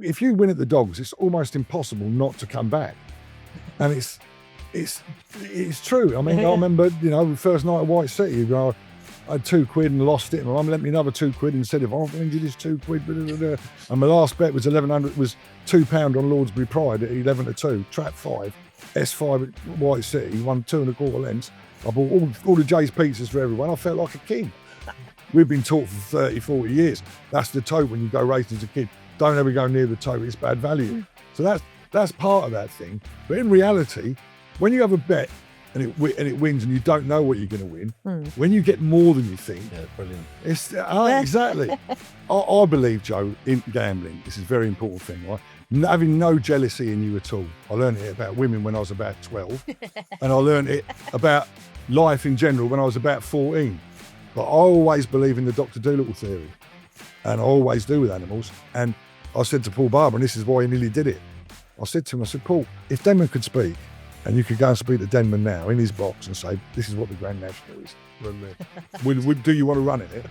if you win at the Dogs, it's almost impossible not to come back. And it's true. I mean, I remember, the first night at White City, I had £2 and lost it. My mum lent me another £2 and said, if I don't you this £2, blah, blah, blah. And my last bet was 1100, was £2 on Lordsbury Pride at 11-2, trap 5, S5 at White City, won 2 1/4 lengths. I bought all the Jay's pizzas for everyone. I felt like a king. We've been taught for 30, 40 years. That's the tote when you go racing as a kid. Don't ever go near the tote, it's bad value. So that's part of that thing. But in reality, when you have a bet and it wins and you don't know what you're going to win, when you get more than you think, brilliant. It's exactly. I believe, Joe, in gambling, this is a very important thing, right? Having no jealousy in you at all. I learned it about women when I was about 12, and I learned it about life in general when I was about 14. But I always believe in the Dr. Dolittle theory, and I always do with animals. And I said to Paul Barber, and this is why he nearly did it, I said to him, Paul, if Denman could speak, and you could go and speak to Denman now in his box and say, this is what the Grand National is, do you want to run in it?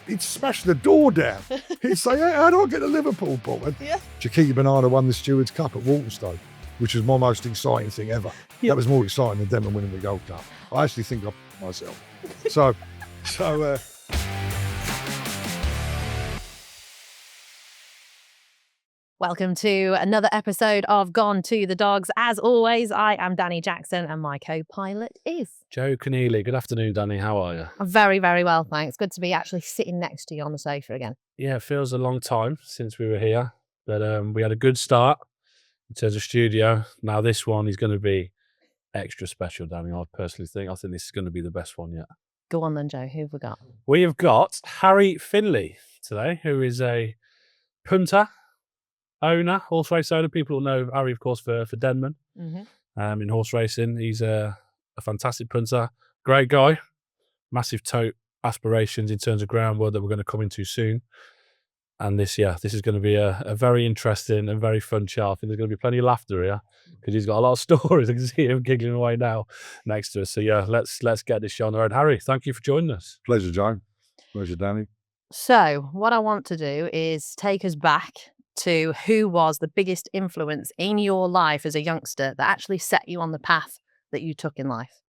He'd smash the door down. He'd say, hey, how do I get to Liverpool, Paul? And Chiquita Banana won the Stewards' Cup at Walthamstow, which was my most exciting thing ever. That was more exciting than Denman winning the Gold Cup. I actually think of myself. So welcome to another episode of Gone to the Dogs. As always, I am Dani Jackson and my co-pilot is Joe Keneally. Good afternoon, Dani. How are you? I'm very, very well, thanks. Good to be actually sitting next to you on the sofa again. Yeah, it feels a long time since we were here, but we had a good start in terms of studio. Now this one is going to be extra special, Dani. I personally think. I think this is going to be the best one yet. Go on then, Joe. Who have we got? We have got Harry Findlay today, who is a punter, owner, horse race owner. People will know Harry, of course, for Denman in horse racing. He's a fantastic punter, great guy, massive tote aspirations in terms of groundwork that we're going to come into soon. And this is going to be a very interesting and very fun chat. I think there's going to be plenty of laughter here because he's got a lot of stories. I can see him giggling away now next to us. So let's get this show on the road. Harry, thank you for joining us. Pleasure, Joe. Pleasure, Dani. So what I want to do is take us back to who was the biggest influence in your life as a youngster that actually set you on the path that you took in life.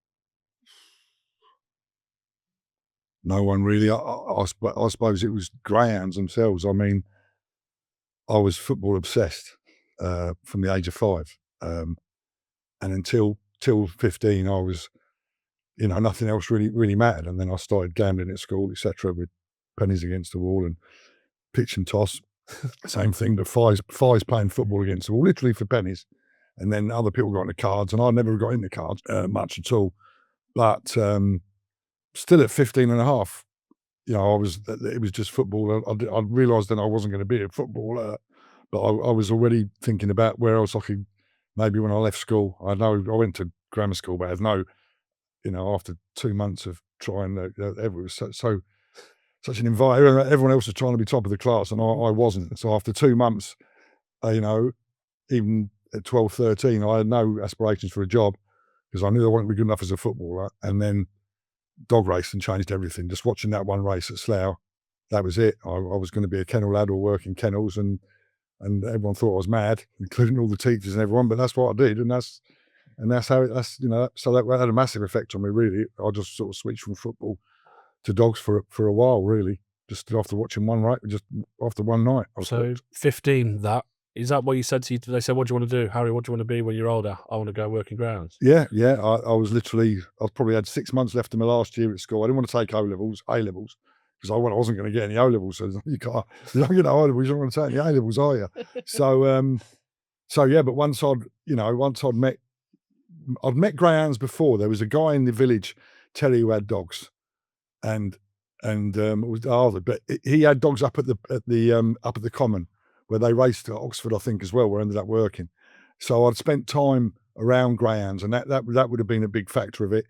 No one really. I suppose it was greyhounds themselves. I mean, I was football obsessed from the age of 5, and until 15, I was, nothing else really mattered. And then I started gambling at school, etc., with pennies against the wall and pitch and toss. Same thing, but fives playing football against the wall, literally for pennies. And then other people got into cards, and I never got into cards much at all. But still at 15 and a half, it was just football. I realised then I wasn't going to be a footballer, but I was already thinking about where else I could, maybe when I left school. I know I went to grammar school, but I had no, after 2 months of trying, it was such an environment. Everyone else was trying to be top of the class, and I wasn't. So after 2 months, even at 12, 13, I had no aspirations for a job because I knew I wasn't good enough as a footballer. And then dog racing changed everything. Just watching that one race at Slough, that was it. I was going to be a kennel lad or work in kennels, and everyone thought I was mad, including all the teachers and everyone. But that's what I did, and that's how so that had a massive effect on me. Really, I just sort of switched from football to dogs for a while. Really, just after watching just after one night. So 15, is that what you said to you? They said, what do you want to do, Harry? What do you want to be when you're older? I want to go work in grounds. Yeah. I was I probably had 6 months left in my last year at school. I didn't want to take A levels, because I wasn't going to get any O levels. So you can't, you don't get O levels, you don't want to take any A levels, are you? So yeah. But once I'd met greyhounds before. There was a guy in the village, Terry, who had dogs, and it was Arthur, but he had dogs up at the Common, where they raced at Oxford, I think, as well, where I ended up working. So I'd spent time around greyhounds, and that would have been a big factor of it,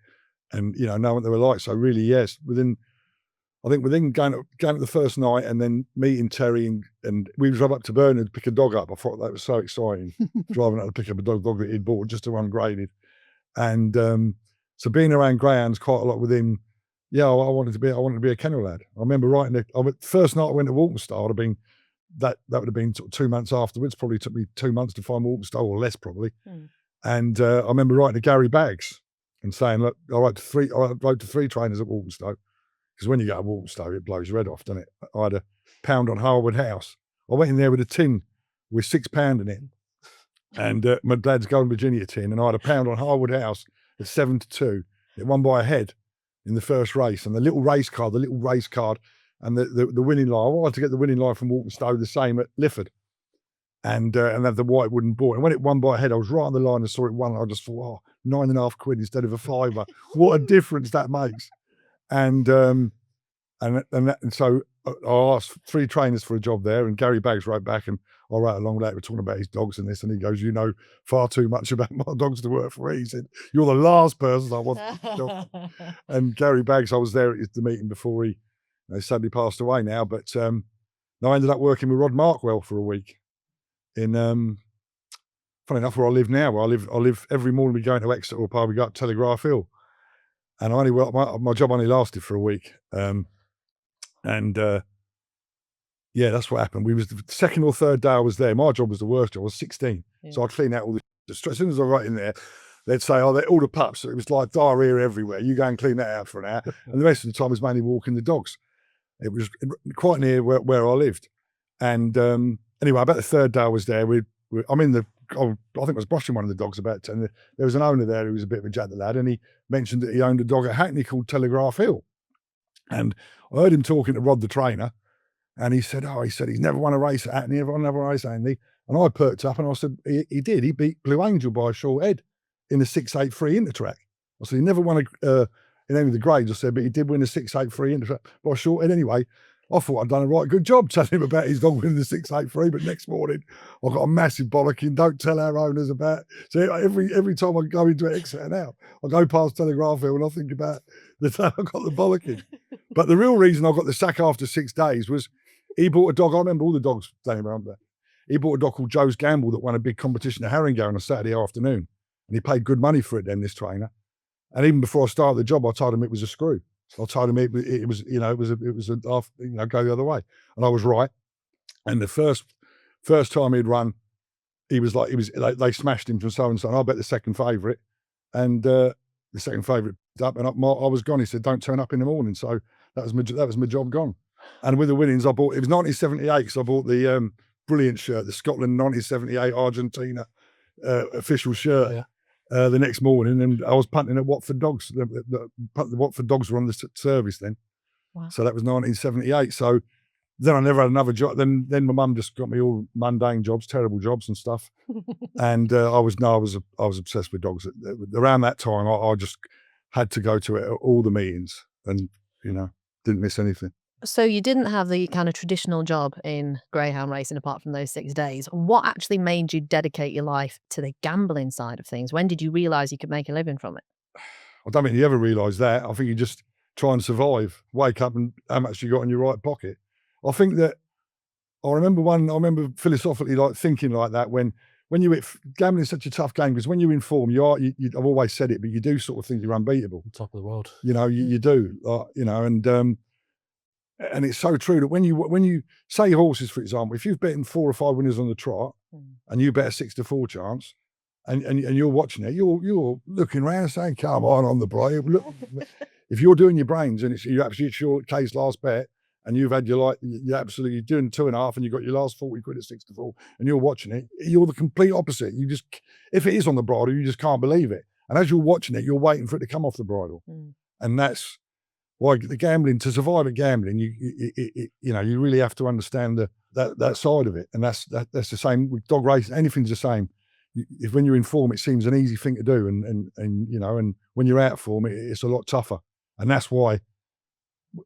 and knowing what they were like. So really, yes, within going to the first night and then meeting Terry, and we drove up to Burnham to pick a dog up. I thought that was so exciting, driving out to pick up a dog that he'd bought just to ungraded, and so being around greyhounds quite a lot with him. Yeah, I wanted to be a kennel lad. I remember first night I went to Walthamstow, I'd have been that would have been sort of 2 months afterwards. Probably took me 2 months to find Walthamstow, or less probably. And I remember writing to Gary Baggs and saying, look, I wrote to 3 trainers at Walthamstow, because when you go to Walthamstow, it blows your head off, doesn't it? I had a pound on Harwood House. I went in there with a tin with £6 in it, and my dad's Golden Virginia tin, and I had a pound on Harwood House at 7-2. It won by a head in the first race, and the little race card, and the winning line. I wanted to get the winning line from Walthamstow the same at Lifford, and have the white wooden ball. And when it won by a head, I was right on the line and saw it won. I just thought, oh, £9.50 instead of a £5. What a difference that makes! And so I asked 3 trainers for a job there, and Gary Baggs wrote back, and I wrote a long letter talking about his dogs and this, and he goes, you know far too much about my dogs to work for. He said, you're the last person I want to job. And Gary Baggs, I was there at the meeting before he sadly passed away now, but I ended up working with Rod Markwell for a week in, funny enough, where I live now. Where I live every morning we go into Exeter, or we go up Telegraph Hill. And my job only lasted for a week. Yeah, that's what happened. We was the second or third day I was there. My job was the worst job. I was 16. Yeah. So I'd clean out all the stress. As soon as I got in there, they'd say, oh, they're all the pups. It was like diarrhea everywhere. You go and clean that out for an hour. And the rest of the time was mainly walking the dogs. It was quite near where I lived. And anyway, about the third day I was there, I think I was brushing one of the dogs about 10. There was an owner there who was a bit of a jack the lad, and he mentioned that he owned a dog at Hackney called Telegraph Hill. And I heard him talking to Rod the trainer, and he said he's never won a race at Hackney, never won a race at Hackney. And I perked up and I said, he did. He beat Blue Angel by a short head in the 6.83 Intertrack. I said, he never won in any of the grades, I said, but he did win a 6.83 Intertrack by a short head anyway. I thought I'd done a right good job telling him about his dog winning the 6.83, but next morning I got a massive bollocking. Don't tell our owners about it. So every time I go into Exeter now, I go past Telegraph Hill and I think about the time I got the bollocking. But the real reason I got the sack after 6 days was he bought a dog. I remember all the dogs standing around there. He bought a dog called Joe's Gamble that won a big competition at Haringey on a Saturday afternoon, and he paid good money for it then, this trainer. And even before I started the job, I told him it was a screw. I told him it was go the other way, and I was right. And the first time he'd run, they smashed him from so and so. And I bet the second favourite, and the second favourite up, and I was gone. He said, "Don't turn up in the morning." So that was my job gone. And with the winnings, it was 1978. Because I bought the brilliant shirt, the Scotland 1978 Argentina official shirt. Yeah. The next morning, and I was punting at Watford Dogs. The Watford Dogs were on the service then. Wow. So that was 1978. So then I never had another job. Then my mum just got me all mundane jobs, terrible jobs and stuff. And I was obsessed with dogs. Around that time, I just had to go to all the meetings, and didn't miss anything. So you didn't have the kind of traditional job in greyhound racing apart from those 6 days. What actually made you dedicate your life to the gambling side of things? When did you realise you could make a living from it? I don't think you ever realise that. I think you just try and survive, wake up and how much you got in your right pocket. I think that I remember philosophically thinking like that when gambling is such a tough game, because when you're in form, I've always said it, but you do sort of think you're unbeatable. Top of the world. You do, and it's so true that when you say horses, for example, if you've betting 4 or 5 winners on the trot, and you bet a 6-4 chance, and you're watching it, you're looking around saying, "Come on the break." Look, if you're doing your brains and you're absolutely sure Kay's last bet, and you've had you're absolutely doing 2.5, and you got your last 40 quid at 6-4, and you're watching it, you're the complete opposite. If it is on the bridle, you just can't believe it. And as you're watching it, you're waiting for it to come off the bridle, and that's why the gambling, to survive at gambling, you really have to understand that side of it. And that's the same with dog racing. Anything's the same. If when you're in form, it seems an easy thing to do, and when you're out of form, it's a lot tougher. And that's why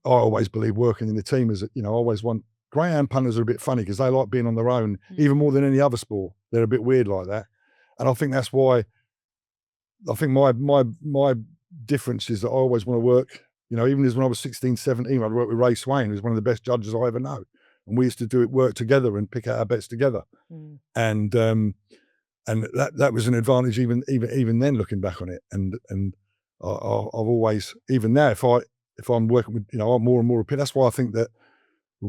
I always believe working in the team is that, I always want. Greyhound punters are a bit funny because they like being on their own, even more than any other sport. They're a bit weird like that, and I think that's why. I think my difference is that I always want to work. Even as when I was 16, 17, I'd work with Ray Swain, who's one of the best judges I ever know. And we used to work together and pick out our bets together. And that was an advantage even then, looking back on it. And I've always, even now, if I'm working with, I'm more and more opinion. That's why I think that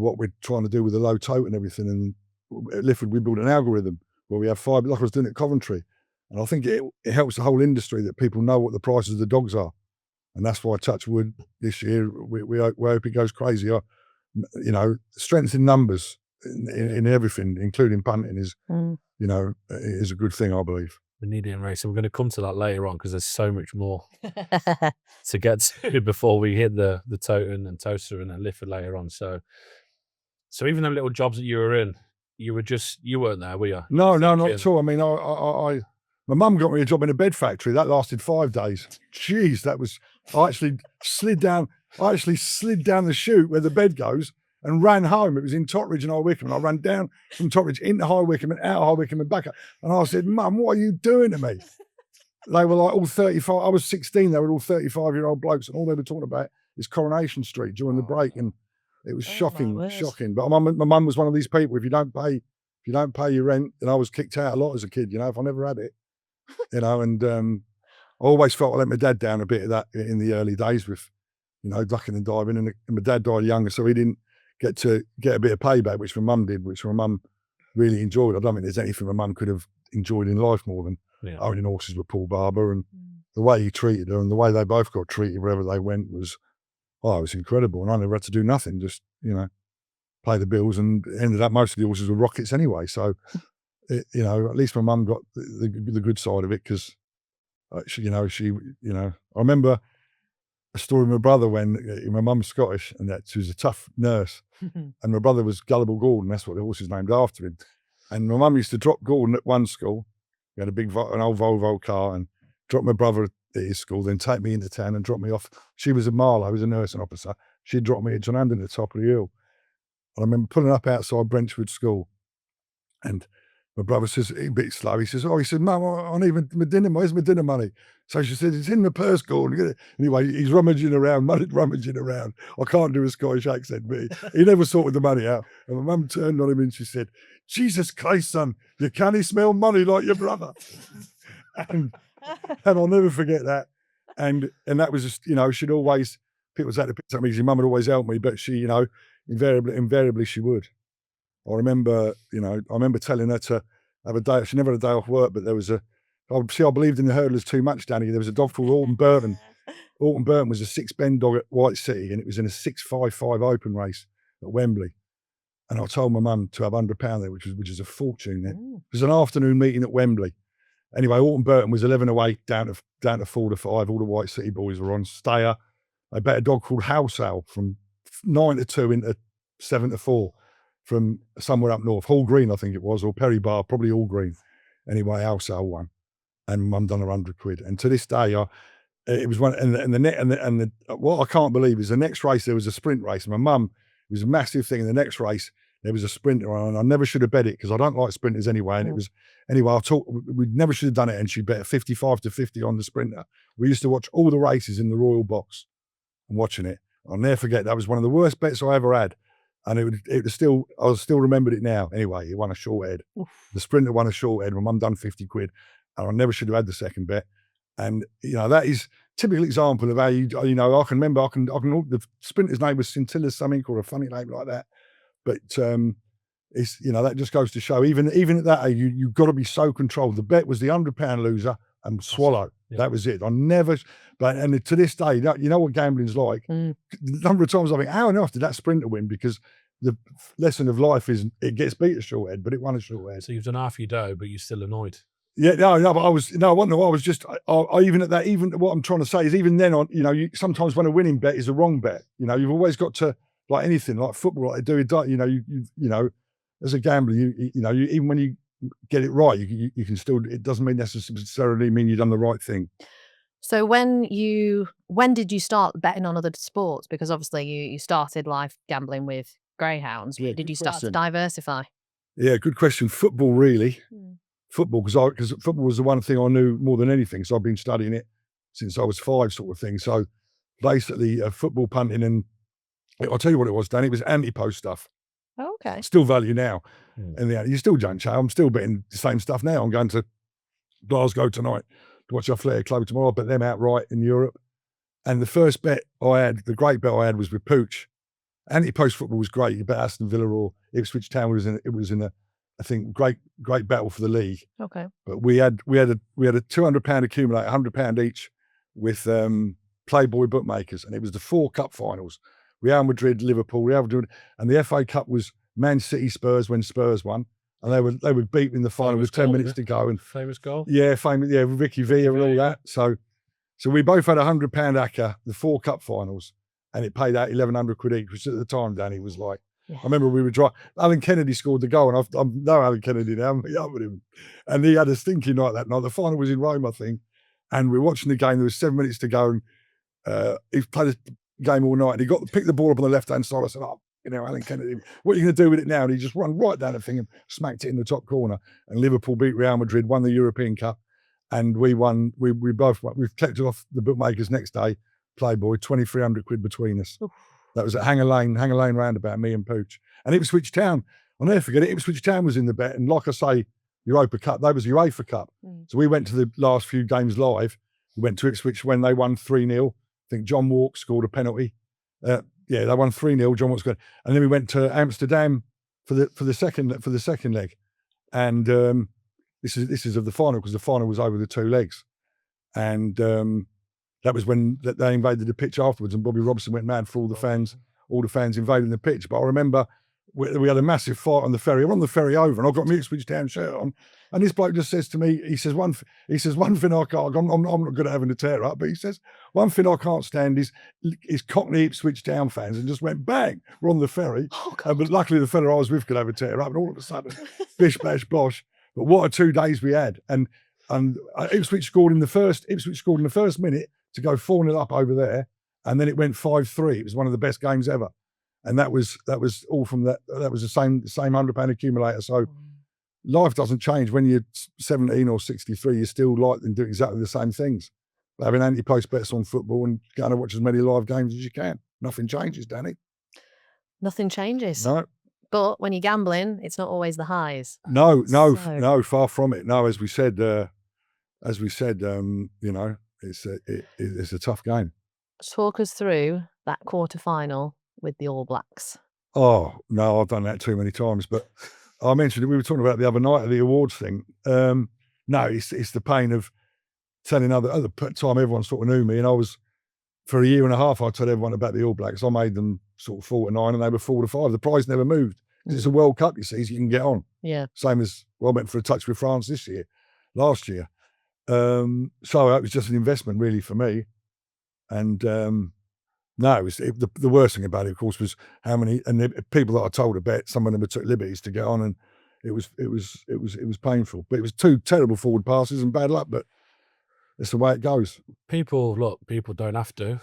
what we're trying to do with the low tote and everything. And at Lifford, we built an algorithm where we have 5, like I was doing at Coventry. And I think it helps the whole industry that people know what the prices of the dogs are. And that's why, touch wood, this year, we hope it goes crazy. You know, strength in numbers in everything, including punting, is, you know, is a good thing, I believe. We need it in racing. We're going to come to that later on because there's so much more to get to before we hit the Toten and Toaster and then Lifford later on. So even the little jobs that you were in, you weren't there, were you? No, not at all. I mean, my mum got me a job in a bed factory. That lasted 5 days. Jeez, that was, I actually slid down the chute where the bed goes and ran home. It was in Totteridge and High Wycombe. And I ran down from Totteridge into High Wycombe and out of High Wycombe and back up. And I said, Mum, what are you doing to me? They were like all 35. I was 16. They were all 35-year-old blokes. And all they were talking about is Coronation Street during the break. And it was shocking. But my mum was one of these people, if you don't pay your rent, and I was kicked out a lot as a kid, you know, if I never had it, you know, and I always felt I let my dad down a bit of that in the early days with, you know, ducking and diving. And my dad died younger, so he didn't get to get a bit of payback, which my mum did, which my mum really enjoyed. I don't think there's anything my mum could have enjoyed in life more than owning horses with Paul Barber, and the way he treated her and the way they both got treated wherever they went was, it was incredible. And I never had to do nothing, just, you know, pay the bills, and ended up most of the horses were rockets anyway. So, you know, at least my mum got the good side of it, because, she, I remember a story with my brother when my mum's Scottish, and that she was a tough nurse, and my brother was Gullible Gordon. That's what the horse is named after him. And my mum used to drop Gordon at one school. We had an old Volvo car, and drop my brother at his school, then take me into town and drop me off. She was a Marlow, who was a nursing officer. She'd drop me at John Hampden at the top of the hill. I remember pulling up outside Brentford School, and my brother says, a bit slow, he says, Mum, I need my dinner, where's my dinner money? So she said, it's in the purse, Gordon. Anyway, he's rummaging around. I can't do a Scottish accent, but he never sorted the money out. And my mum turned on him and she said, Jesus Christ, son, you can't smell money like your brother. and I'll never forget that. And that was just, you know, she'd always, people had to pick something because your mum would always help me, but she, you know, invariably she would. I remember telling her to have a day. She never had a day off work, but there was I believed in the hurdlers too much, Danny. There was a dog called Alton Burton. Alton Burton was a 6-bend dog at White City, and it was in a 6.55 open race at Wembley. And I told my mum to have £100 there, which is a fortune then. It was an afternoon meeting at Wembley. Anyway, Alton Burton was 11 away down to 4 to 5. All the White City boys were on stayer. I bet a dog called House Owl from 9 to 2 into 7 to 4 from somewhere up north, Hall Green, I think it was, or Perry Bar, probably Hall Green. Anyway, House Owl won, and Mum done £100. And to this day, it was one. And what I can't believe is the next race there was a sprint race. My mum, it was a massive thing. In the next race there was a sprinter, and I never should have bet it because I don't like sprinters anyway. And it was anyway. We never should have done it, and she bet 55 to 50 on the sprinter. We used to watch all the races in the Royal Box and watching it. I'll never forget, that was one of the worst bets I ever had. And I still remembered it now. Anyway, he won a short head. The sprinter won a short head. My mum done £50, and I never should have had the second bet. And, you know, that is a typical example of how I can remember, the sprinter's name was Scintilla something, or a funny name like that. But it's, you know, that just goes to show, even at that age, you've got to be so controlled. The bet was the £100 loser and swallow. Yeah. That was it. And to this day, you know what gambling's like. The number of times I think, how on earth did that sprinter win? Because the lesson of life is it gets beat a short head, but it won a short head. So you've done half your dough, but you're still annoyed. Yeah, no, but I was just, even at that, even what I'm trying to say is, even then, you sometimes when a winning bet is a wrong bet, you know, you've always got to, like anything, like football, like do it, you know, as a gambler, even when you get it right, you can still, it doesn't necessarily mean you've done the right thing. So when did you start betting on other sports? Because obviously you started life gambling with greyhounds. Yeah, did you start to diversify? Yeah, good question. Football, really. Football, because football was the one thing I knew more than anything. So I've been studying it since I was 5, sort of thing. So basically, football, punting, and I'll tell you what it was, Dan. It was anti-post stuff. Oh, okay. Still value now. And you still don't change. I'm still betting the same stuff now. I'm going to Glasgow tonight to watch our Flair Club tomorrow. I bet them outright in Europe. And the first bet I had, the great bet I had, was with Pooch. Anti-post football was great. You bet Aston Villa or Ipswich Town was in a I think great battle for the league. Okay. But we had a £200 accumulator, £100 each, with Playboy bookmakers, and it was the 4 cup finals: Real Madrid, Liverpool, Real Madrid, and the FA Cup was Man City, Spurs when Spurs won, and they were beaten in the final with 10 minutes to go. And famous goal. Yeah, famous. Yeah, Ricky Villa and all that. So we both had £100 acca, the 4 cup finals, and it paid out 1,100 quid each, which at the time, Danny, was like. Yeah. I remember we were driving. Alan Kennedy scored the goal, and I know Alan Kennedy now. I'm with him, and he had a stinking night that night. The final was in Rome, I think, and we were watching the game. There was 7 minutes to go, and he played the game all night. And he picked the ball up on the left hand side. I said, "Oh, Alan Kennedy, what are you going to do with it now?" And he just ran right down the thing and smacked it in the top corner. And Liverpool beat Real Madrid, won the European Cup, and we won. We both won. We collected off the bookmakers next day. Playboy, 2,300 quid between us. Oof. That was at Hanger Lane roundabout, me and Pooch. And Ipswich Town, I'll never forget it. Ipswich Town was in the bet. And like I say, Europa Cup, that was UEFA Cup. So we went to the last few games live. We went to Ipswich when they won 3-0. I think John Walk scored a penalty. They won 3-0. John Walk scored. And then we went to Amsterdam for the second leg. And this is of the final, because the final was over the 2 legs. And that was when they invaded the pitch afterwards, and Bobby Robson went mad for all the fans invading the pitch. But I remember we had a massive fight on the ferry. I'm on the ferry over, and I've got my Ipswich Town shirt on, and this bloke just says to me, he says one thing I can't. I'm not good at having a tear up, but he says one thing I can't stand is Cockney Ipswich Town fans, and just went bang. We're on the ferry, but luckily the fella I was with could have a tear up, and all of a sudden, bish bash bosh. But what a 2 days we had, and Ipswich scored in the first minute to go 4-0 up over there, and then it went 5-3. It was one of the best games ever, and that was all from that. That was the same £100 accumulator. So life doesn't change when you're 17 or 63. You're still like and do exactly the same things. Having anti-post bets on football and going to watch as many live games as you can. Nothing changes, Danny. Nothing changes. No. But when you're gambling, it's not always the highs. No, far from it. No, as we said, it's a tough game. Talk us through that quarter-final with the All Blacks. Oh, no, I've done that too many times. But I mentioned it, we were talking about the other night, the awards thing. No, it's the pain of telling at the time everyone sort of knew me, and I was, for a year and a half, I told everyone about the All Blacks. I made them sort of 4 to 9, and they were 4 to 5. The prize never moved. It's a World Cup, you see, so you can get on. Yeah. Same as, I went for a touch with France last year. So it was just an investment really for me. And the worst thing about it, of course, was how many, and the people that I told to bet, some of them took liberties to get on, and it was painful. But it was 2 terrible forward passes and bad luck, but it's the way it goes. People don't have to.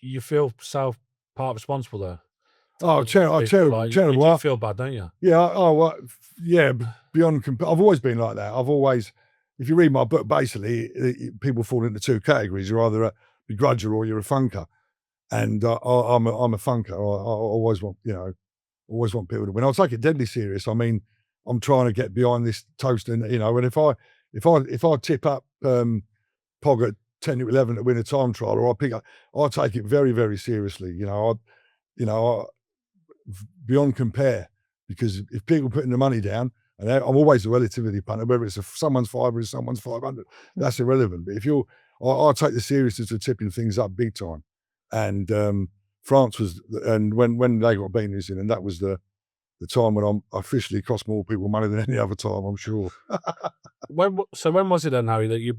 You feel self part responsible there. Oh, terrible. You feel bad, don't you? Yeah. Yeah. Beyond. I've always been like that. If you read my book, basically, people fall into 2 categories. You're either a begrudger or you're a funker. And I'm a funker. I always want people to win. I'll take it deadly serious. I mean, I'm trying to get behind this toast, and and if I tip up Pog at 10 to 11 to win a time trial, or I take it very, very seriously. Beyond compare, because if people putting the money down, and I'm always a relativity punter, whether it's someone's 5 or someone's 500, that's irrelevant. But if I take the seriousness of tipping things up big time. And France was, and when they got beaten New Zealand, that was the time when I officially cost more people money than any other time, I'm sure. When was it then, Harry, that you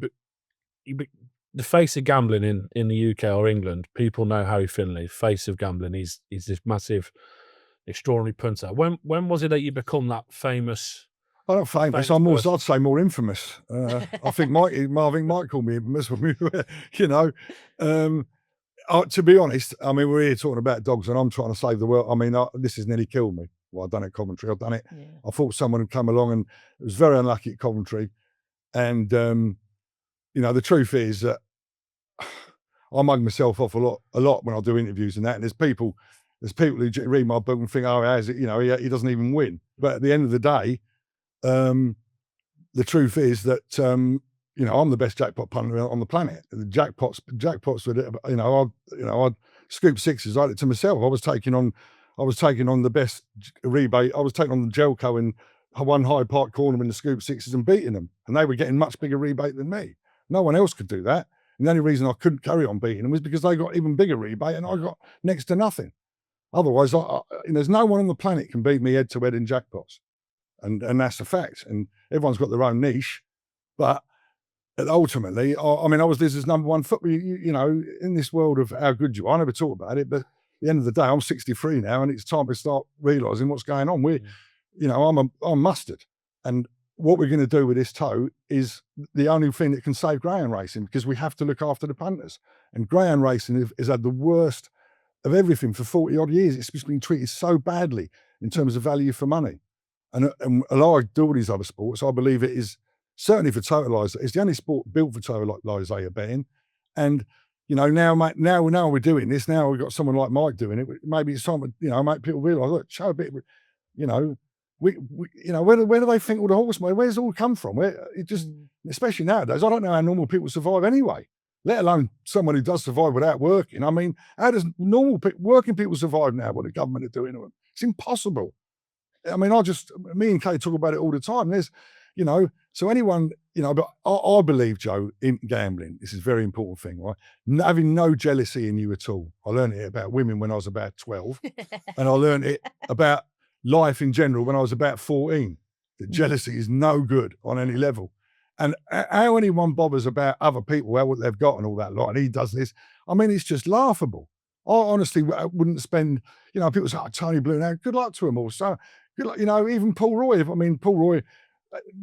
the face of gambling in the UK or England? People know Harry Findlay, face of gambling. He's this massive, extraordinary punter. When was it that you become that famous? I'm not famous. I'd say more infamous. I think Marvin might call me infamous. To be honest, I mean, we're here talking about dogs, and I'm trying to save the world. I mean, this has nearly killed me. Well, I've done it at Coventry. I've done it. Yeah. I thought someone had come along, and it was very unlucky at Coventry. And the truth is that I mug myself off a lot when I do interviews and that. And there's people who read my book and think, oh, how's it? He doesn't even win. But at the end of the day, the truth is that I'm the best jackpot punter on the planet. The jackpots were, I'd scoop 6s. I did it to myself. I was taking on I was taking on the best rebate. I was taking on the Jelco in one Hyde Park corner in the scoop sixes and beating them. And they were getting much bigger rebate than me. No one else could do that. And the only reason I couldn't carry on beating them was because they got even bigger rebate and I got next to nothing. Otherwise, there's no one on the planet can beat me head to head in jackpots. And that's a fact. And everyone's got their own niche. But ultimately, I mean, I was this as number one football, you know, in this world of how good you are. I never talk about it, but at the end of the day, I'm 63 now and it's time to start realising what's going on. You know, I'm mustard. And what we're going to do with this toe is the only thing that can save greyhound racing, because we have to look after the punters. And greyhound racing has had the worst of everything for 40 odd years. It's been treated so badly in terms of value for money. And like all these other sports, I believe it is certainly for totalisers. It's the only sport built for totaliser betting. And, you know, now we're doing this. Now we've got someone like Mike doing it. Maybe it's time to, you know, make people realise, look, show a bit, you know, we you know, where do they think all the horse money, where's it all come from? It just, especially nowadays, I don't know how normal people survive anyway, let alone someone who does survive without working. I mean, how does normal working people survive now what the government are doing to them? It's impossible. I mean, me and Kay talk about it all the time. There's, you know, so anyone, you know, but I believe, Joe, in gambling, this is a very important thing, right? Having no jealousy in you at all. I learned it about women when I was about 12, and I learned it about life in general when I was about 14, that jealousy is no good on any level. And how anyone bothers about other people, how what they've got and all that lot, and he does this, I mean, it's just laughable. I honestly wouldn't spend, you know, people say, oh, Tony Blue, now good luck to him all. So good luck, you know, even Paul Roy. I mean, Paul Roy,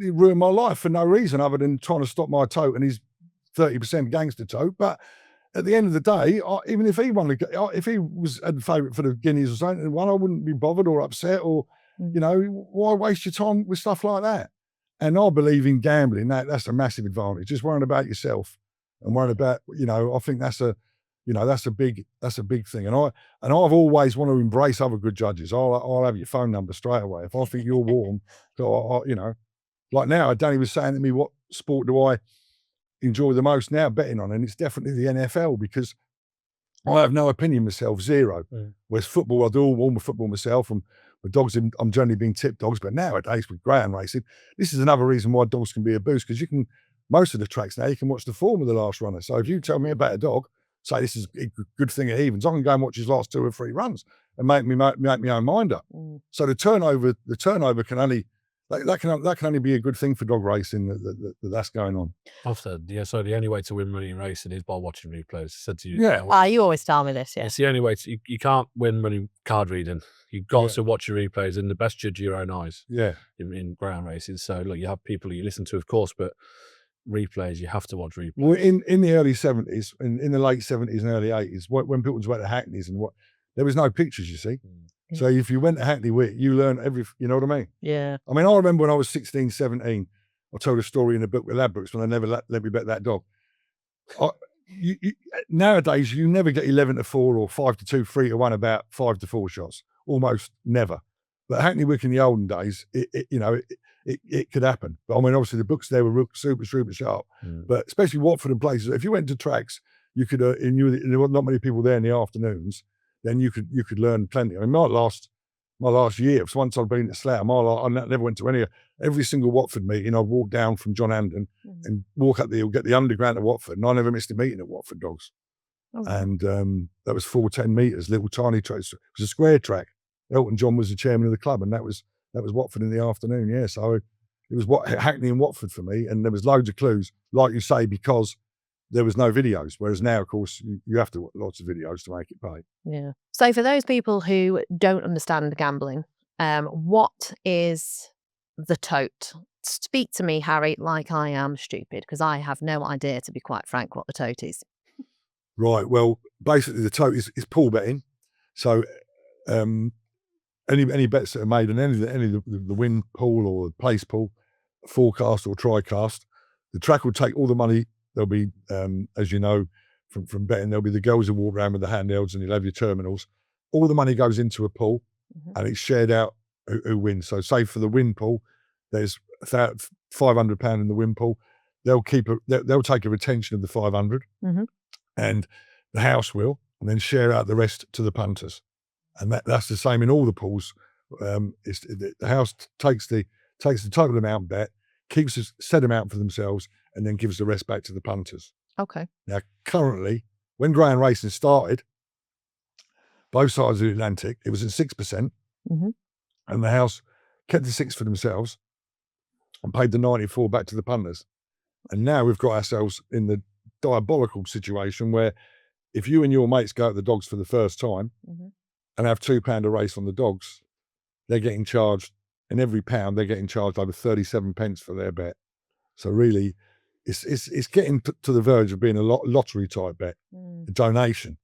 he ruined my life for no reason other than trying to stop my tote and his 30% gangster tote. But at the end of the day, even if he won, if he was a favourite for the Guineas or something, I wouldn't be bothered or upset or, you know, why waste your time with stuff like that? And I believe in gambling. That's a massive advantage. Just worrying about yourself and worrying about, you know, I think that's a big thing. And I've always want to embrace other good judges. I'll have your phone number straight away. If I think you're warm, you know, like now, Danny was saying to me, what sport do I enjoy the most now betting on? And it's definitely the NFL, because I have no opinion myself, zero. Whereas football, I do all my football myself, and with dogs, I'm generally being tipped dogs. But nowadays with greyhound racing, this is another reason why dogs can be a boost, because most of the tracks now, you can watch the form of the last runner. So if you tell me about a dog, say this is a good thing at evens, I can go and watch his last 2 or 3 runs and make my own mind up. So the turnover can only, that can only be a good thing for dog racing that's going on. I've said, yeah, so the only way to win money in racing is by watching replays. I said to you, yeah. You always tell me this, yeah. It's the only way you can't win money card reading. You've got to watch your replays and the best judge of your own eyes. Yeah. In ground racing. So look, you have people you listen to, of course, but replays, you have to watch replays. Well, in the early 70s, in the late 70s and early 80s, when people went to Hackneys and there was no pictures, you see. So if you went to Hackney Wick, you learn you know what I mean? Yeah. I mean, I remember when I was 16, 17, I told a story in a book with Ladbrokes when I never let me bet that dog. Nowadays, you never get 11-4 or 5-2, 3-1 about 5-4 shots. Almost never. But Hackney Wick in the olden days, it could happen. But I mean, obviously the books there were super sharp. But especially Watford and places, if you went to tracks, you could, and there were not many people there in the afternoons, then you could learn plenty. I mean, my last year, so once I'd been to Slough, I never went to every single Watford meeting. I'd walk down from John Hampden and walk up there, get the underground to Watford, and I never missed a meeting at Watford Dogs. And that was 410 metres, little tiny tracks. It was a square track. Elton John was the chairman of the club, and that was Watford in the afternoon. Yeah, so it was Hackney and Watford for me, and there was loads of clues, like you say, because there was no videos. Whereas now, of course, you have to watch lots of videos to make it pay. Yeah. So for those people who don't understand gambling, what is the tote? Speak to me, Harry, like I am stupid, because I have no idea, to be quite frank, what the tote is. Right. Well, basically, the tote is pool betting. So any bets that are made on any of the win pool or the place pool, forecast or tricast, the track will take all the money. There'll be, as you know, from betting, there'll be the girls who walk around with the handhelds, and you'll have your terminals. All the money goes into a pool, and it's shared out who wins. So say for the win pool, there's £500 in the win pool. They'll take a retention of the 500, and the house will, and then share out the rest to the punters. And that's the same in all the pools. The house takes the total amount bet, keeps a set amount for themselves, and then gives the rest back to the punters. Okay. Now, currently, when greyhound racing started, both sides of the Atlantic, it was at 6%, and the house kept the 6 for themselves and paid the 94 back to the punters. And now we've got ourselves in the diabolical situation where if you and your mates go at the dogs for the first time and have £2 a race on the dogs, they're getting charged, in every pound, they're getting charged over 37 pence for their bet. So really, it's getting to the verge of being a lottery type bet, a donation.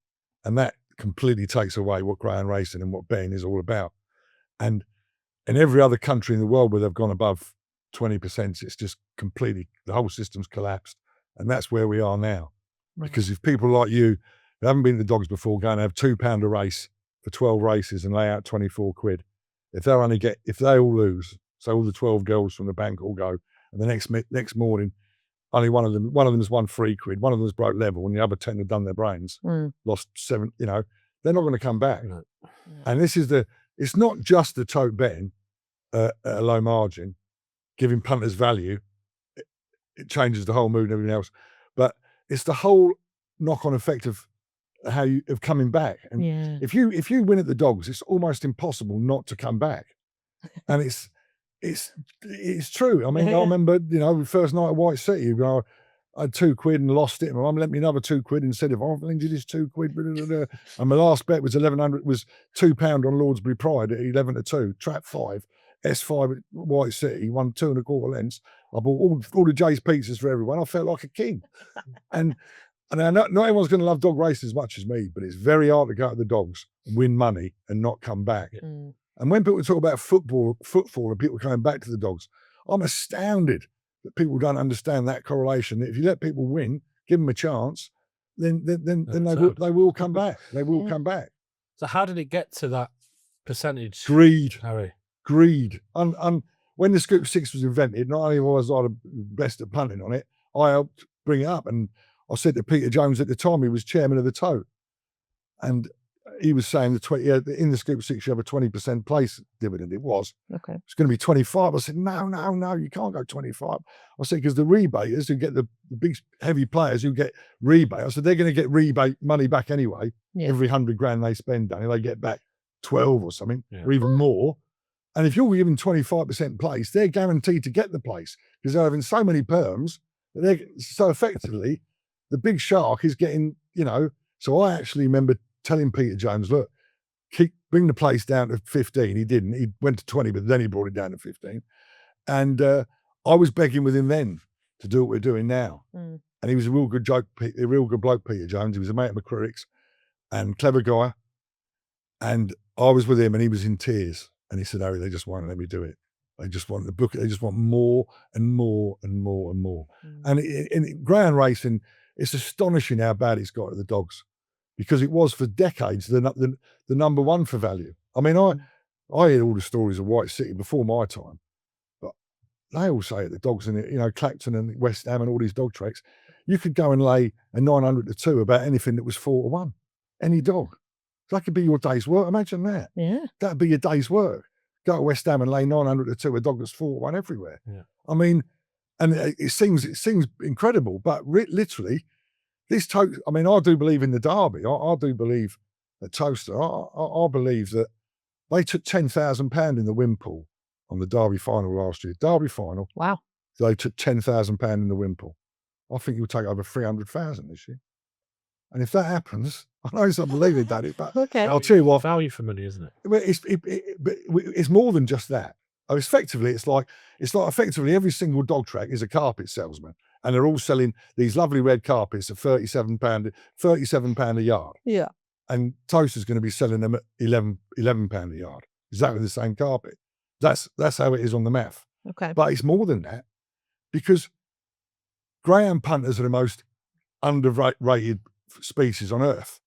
And that completely takes away what greyhound racing and what betting is all about. And in every other country in the world where they've gone above 20%, it's just completely, the whole system's collapsed. And that's where we are now. Right. Because if people like you who haven't been to the dogs before go and have £2 a race for 12 races and lay out 24 quid, if they all lose, so all the 12 girls from the bank all go, and the next morning, only one of them's won £3, one of them's broke level, and the other 10 have done their brains, lost 7, they're not going to come back. No. And it's not just the tote betting at a low margin, giving punters value, it changes the whole mood and everything else, but it's the whole knock-on effect of coming back. And if you win at the dogs, it's almost impossible not to come back. And it's true. I mean, I remember, the first night at White City, I had £2 and lost it. My mum lent me another £2 and said, if I've lent you this £2, blah, blah, blah. And my last bet was £2 on Lordsbury Pride at 11-2, trap 5, S5 at White City, won 2 1/4 lengths. I bought all the Jay's pizzas for everyone. I felt like a king. And I know not everyone's going to love dog racing as much as me, but it's very hard to go to the dogs, win money, and not come back. And when people talk about football and people coming back to the dogs, I'm astounded that people don't understand that correlation. That if you let people win, give them a chance, then they will come back. They will come back. So how did it get to that percentage? Greed, Harry. Greed. When the Scoop 6 was invented, not only was I the best at punting on it, I helped bring it up. And I said to Peter Jones at the time, he was chairman of the tote, and he was saying in the Scoop 6 you have a 20% place dividend. It was. Okay. It's going to be 25. I said, no, you can't go 25. I said, because the rebaters who get the big heavy players who get rebate, I said, they're going to get rebate money back anyway. Every 100 grand they spend, Danny, they get back 12 or something, or even more. And if you're given 25% place, they're guaranteed to get the place because they're having so many perms. So effectively, the big shark is getting, So I actually remember telling Peter Jones, look, bring the place down to 15. He didn't. He went to 20, but then he brought it down to 15. And I was begging with him then to do what we're doing now. And he was a real good bloke, Peter Jones. He was a mate of McCririck's and clever guy. And I was with him and he was in tears. And he said, Harry, they just won't let me do it. They just want the book. They just want more and more and more and more. And in greyhound racing, it's astonishing how bad it's got at the dogs, because it was for decades the number one for value. I mean, I heard all the stories of White City before my time, but they all say at the dogs in Clacton and West Ham and all these dog tracks, you could go and lay a 900-2 about anything that was 4-1, any dog. So that could be your day's work. Imagine that. Yeah, that'd be your day's work. Go to West Ham and lay 900-2, a dog that's 4-1 everywhere. Yeah. I mean, and it seems incredible, but literally, this toast. I mean, I do believe in the Derby. I do believe that Toaster. I believe that they took £10,000 in the win pool on the Derby final last year. Derby final. Wow. They took £10,000 in the win pool. I think you'll take over 300,000 this year. And if that happens, I know it's unbelievable they done it, but I'll tell you what. Value for money, isn't it? It's more than just that. Effectively, it's like effectively every single dog track is a carpet salesman, and they're all selling these lovely red carpets at £37 a yard. Yeah. And Toaster's going to be selling them at £11 a yard, exactly the same carpet. That's how it is on the math. Okay. But it's more than that, because greyhound punters are the most underrated species on earth.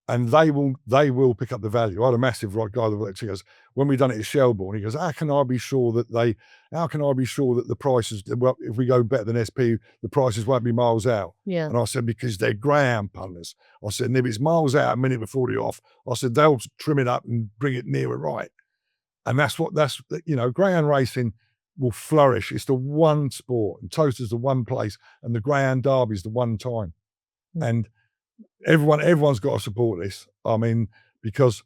and they will pick up the value. I had a massive guy that goes, when we done it at Shelbourne, he goes, how can I be sure that the prices, well, if we go better than SP, the prices won't be miles out? Yeah. And I said, because they're greyhound punters. I said, and if it's miles out a minute before the off, I said, they'll trim it up and bring it nearer right. And that's greyhound racing will flourish. It's the one sport, and Toaster's the one place, and the Greyhound Derby's the one time. And everyone's got to support this. I mean, because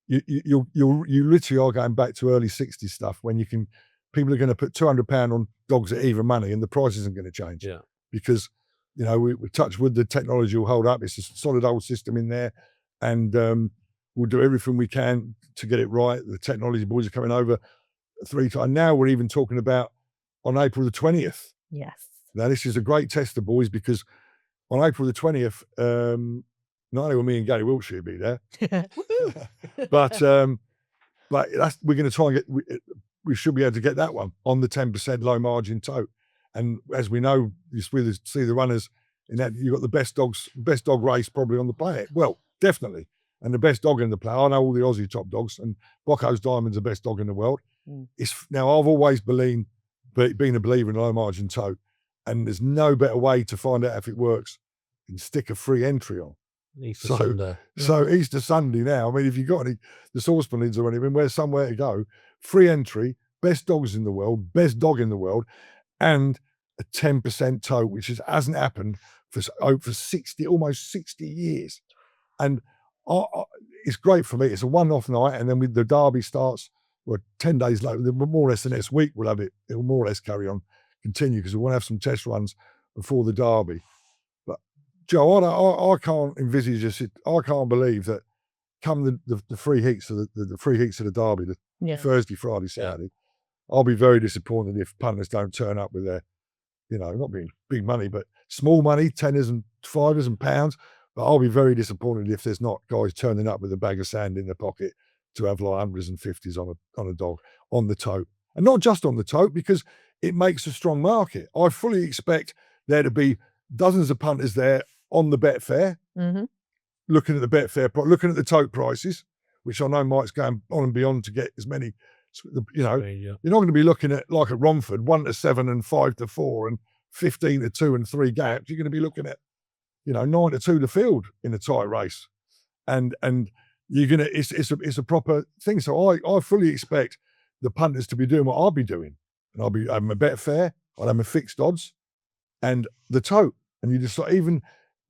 you literally are going back to early 60s stuff when people are going to put £200 on dogs at even money, and the price isn't going to change. Yeah. Because, we touch wood, the technology will hold up. It's a solid old system in there, and we'll do everything we can to get it right. The technology boys are coming over 3 times. Now we're even talking about on April the 20th. Yes. Now this is a great test of boys, because on April the 20th, not only will me and Gary Wiltshire be there, but we're going to try and get. We should be able to get that one on the 10% low margin tote. And as we know, you see the runners in that, you've got the best dog race probably on the planet. Well, definitely. And the best dog in the planet. I know all the Aussie top dogs, and Bocco's Diamond's the best dog in the world. Now, I've always been a believer in low margin tote, and there's no better way to find out if it works than stick a free entry on. Easter Sunday. So Easter Sunday now, I mean, if you've got the saucepan lids or anything, where's somewhere to go, free entry, best dogs in the world, best dog in the world, and a 10% tote, which hasn't happened for almost 60 years. And it's great for me. It's a one-off night, and then the Derby starts, 10 days later, more or less the next week we'll have it. It'll more or less continue, because we want to have some test runs before the Derby. But Joe, I can't envisage this. I can't believe that come the free heats of the free heats of the Derby, Thursday, Friday, Saturday, I'll be very disappointed if punters don't turn up with their, not being big money, but small money, teners and fivers and pounds. But I'll be very disappointed if there's not guys turning up with a bag of sand in their pocket to have like 100s and 50s on a dog, on the tote. And not just on the tote, because it makes a strong market. I fully expect there to be dozens of punters there on the Betfair, looking at the Betfair, looking at the tote prices, which I know Mike's going on and beyond to get as many. You're not going to be looking at, like at Romford, 1 to 7 and 5 to 4 and 15 to 2 and 3 gaps. You're going to be looking at, 9 to 2 the field in a tight race, and you're gonna. It's a proper thing. So I fully expect the punters to be doing what I'll be doing, and I'll be having a Betfair, I'll have my fixed odds, and the tote, and you just even,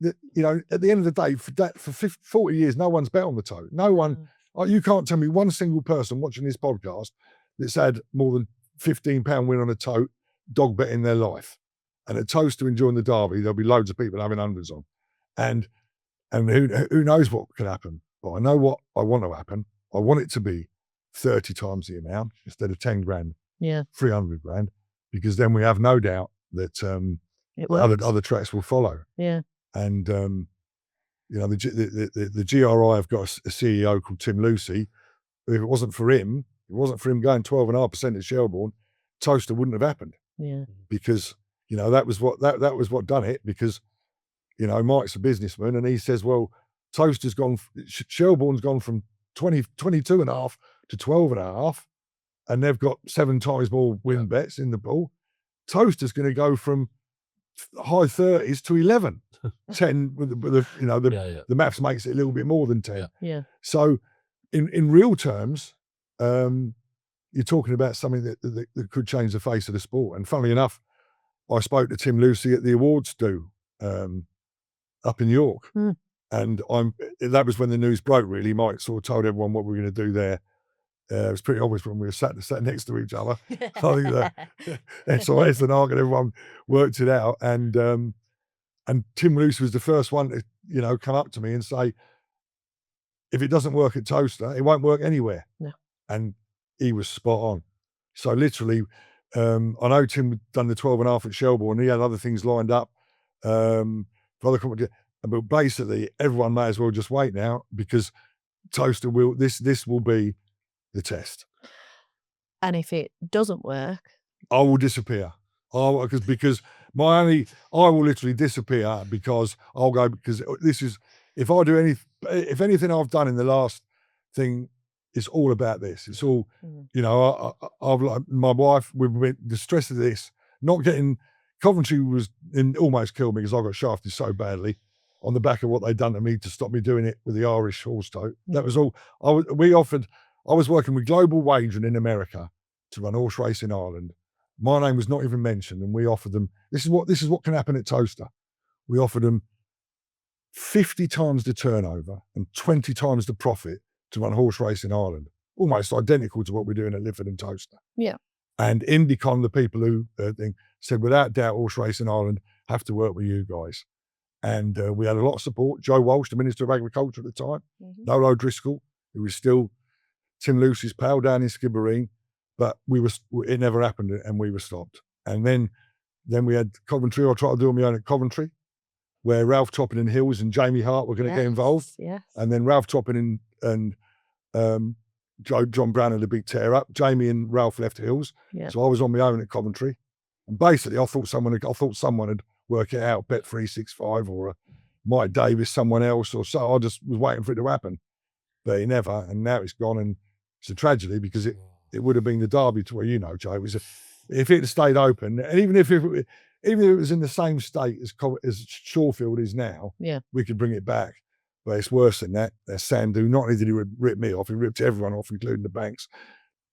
at the end of the day, for 40 years, no one's bet on the tote. No one. You can't tell me one single person watching this podcast that's had more than £15 win on a tote dog bet in their life. And at Toaster enjoying the Derby, there'll be loads of people having hundreds on. And who knows what can happen. But I know what I want to happen. I want it to be 30 times the amount instead of 10 grand, 300 grand, because then we have no doubt that other tracks will follow. Yeah. And, the GRI have got a CEO called Tim Lucy. If it wasn't for him going 12.5% at Shelbourne, Toaster wouldn't have happened. Yeah. Because, that was what done it, because, Mike's a businessman, and he says, well, Shelbourne's gone from 22.5 to 12.5, and they've got 7 times more win bets in the pool. Toaster's going to go from high 30s to 11. 10 with the maths makes it a little bit more than 10. Yeah. So in real terms, you're talking about something that could change the face of the sport. And funnily enough, I spoke to Tim Lucy at the awards up in York. And that was when the news broke, really. Mike sort of told everyone what we were going to do there. It was pretty obvious when we were sat next to each other. I think that SIS and ARC and everyone worked it out. And Tim Lucy was the first one to, come up to me and say, if it doesn't work at Toaster, it won't work anywhere. No. And he was spot on. So literally, I know Tim had done the 12.5 at Shelbourne, and he had other things lined up for other companies. But basically, everyone may as well just wait now, because Toaster this will be the test. And if it doesn't work, I will disappear. Because I will literally disappear, because I'll go, because this is, if anything I've done in the last thing, it's all about this. It's all, you know, I've like my wife, we've been the stress of this, not getting, Coventry almost killed me because I got shafted so badly on the back of what they'd done to me to stop me doing it with the Irish horse tote. That was all. I was working with Global Wagering in America to run horse race in Ireland. My name was not even mentioned, and we offered them, this is what can happen at Toaster. We offered them 50 times the turnover and 20 times the profit to run horse race in Ireland, almost identical to what we're doing at Lifford and Toaster. Yeah. And Indicon, the people who said, without doubt, horse race in Ireland have to work with you guys. And we had a lot of support. Joe Walsh, the Minister of Agriculture at the time, Noel O'Driscoll, who was still Tim Lucy's pal down in Skibbereen, but it never happened, and we were stopped. And then we had Coventry. I tried to do on my own at Coventry, where Ralph Topping and Hills and Jamie Hart were going to get involved. Yes. And then Ralph Topping and John Brown had a big tear up. Jamie and Ralph left Hills. Yeah. So I was on my own at Coventry. And basically I thought someone had worked it out, Bet365 or Mike Davis, someone else or so. I just was waiting for it to happen. But it never, and now it's gone, and it's a tragedy because it would have been the derby to where, you know, Joe, if it had stayed open, and even if it was in the same state as Shawfield is now, we could bring it back. But it's worse than that. Sandu, not only did he rip me off, he ripped everyone off, including the banks.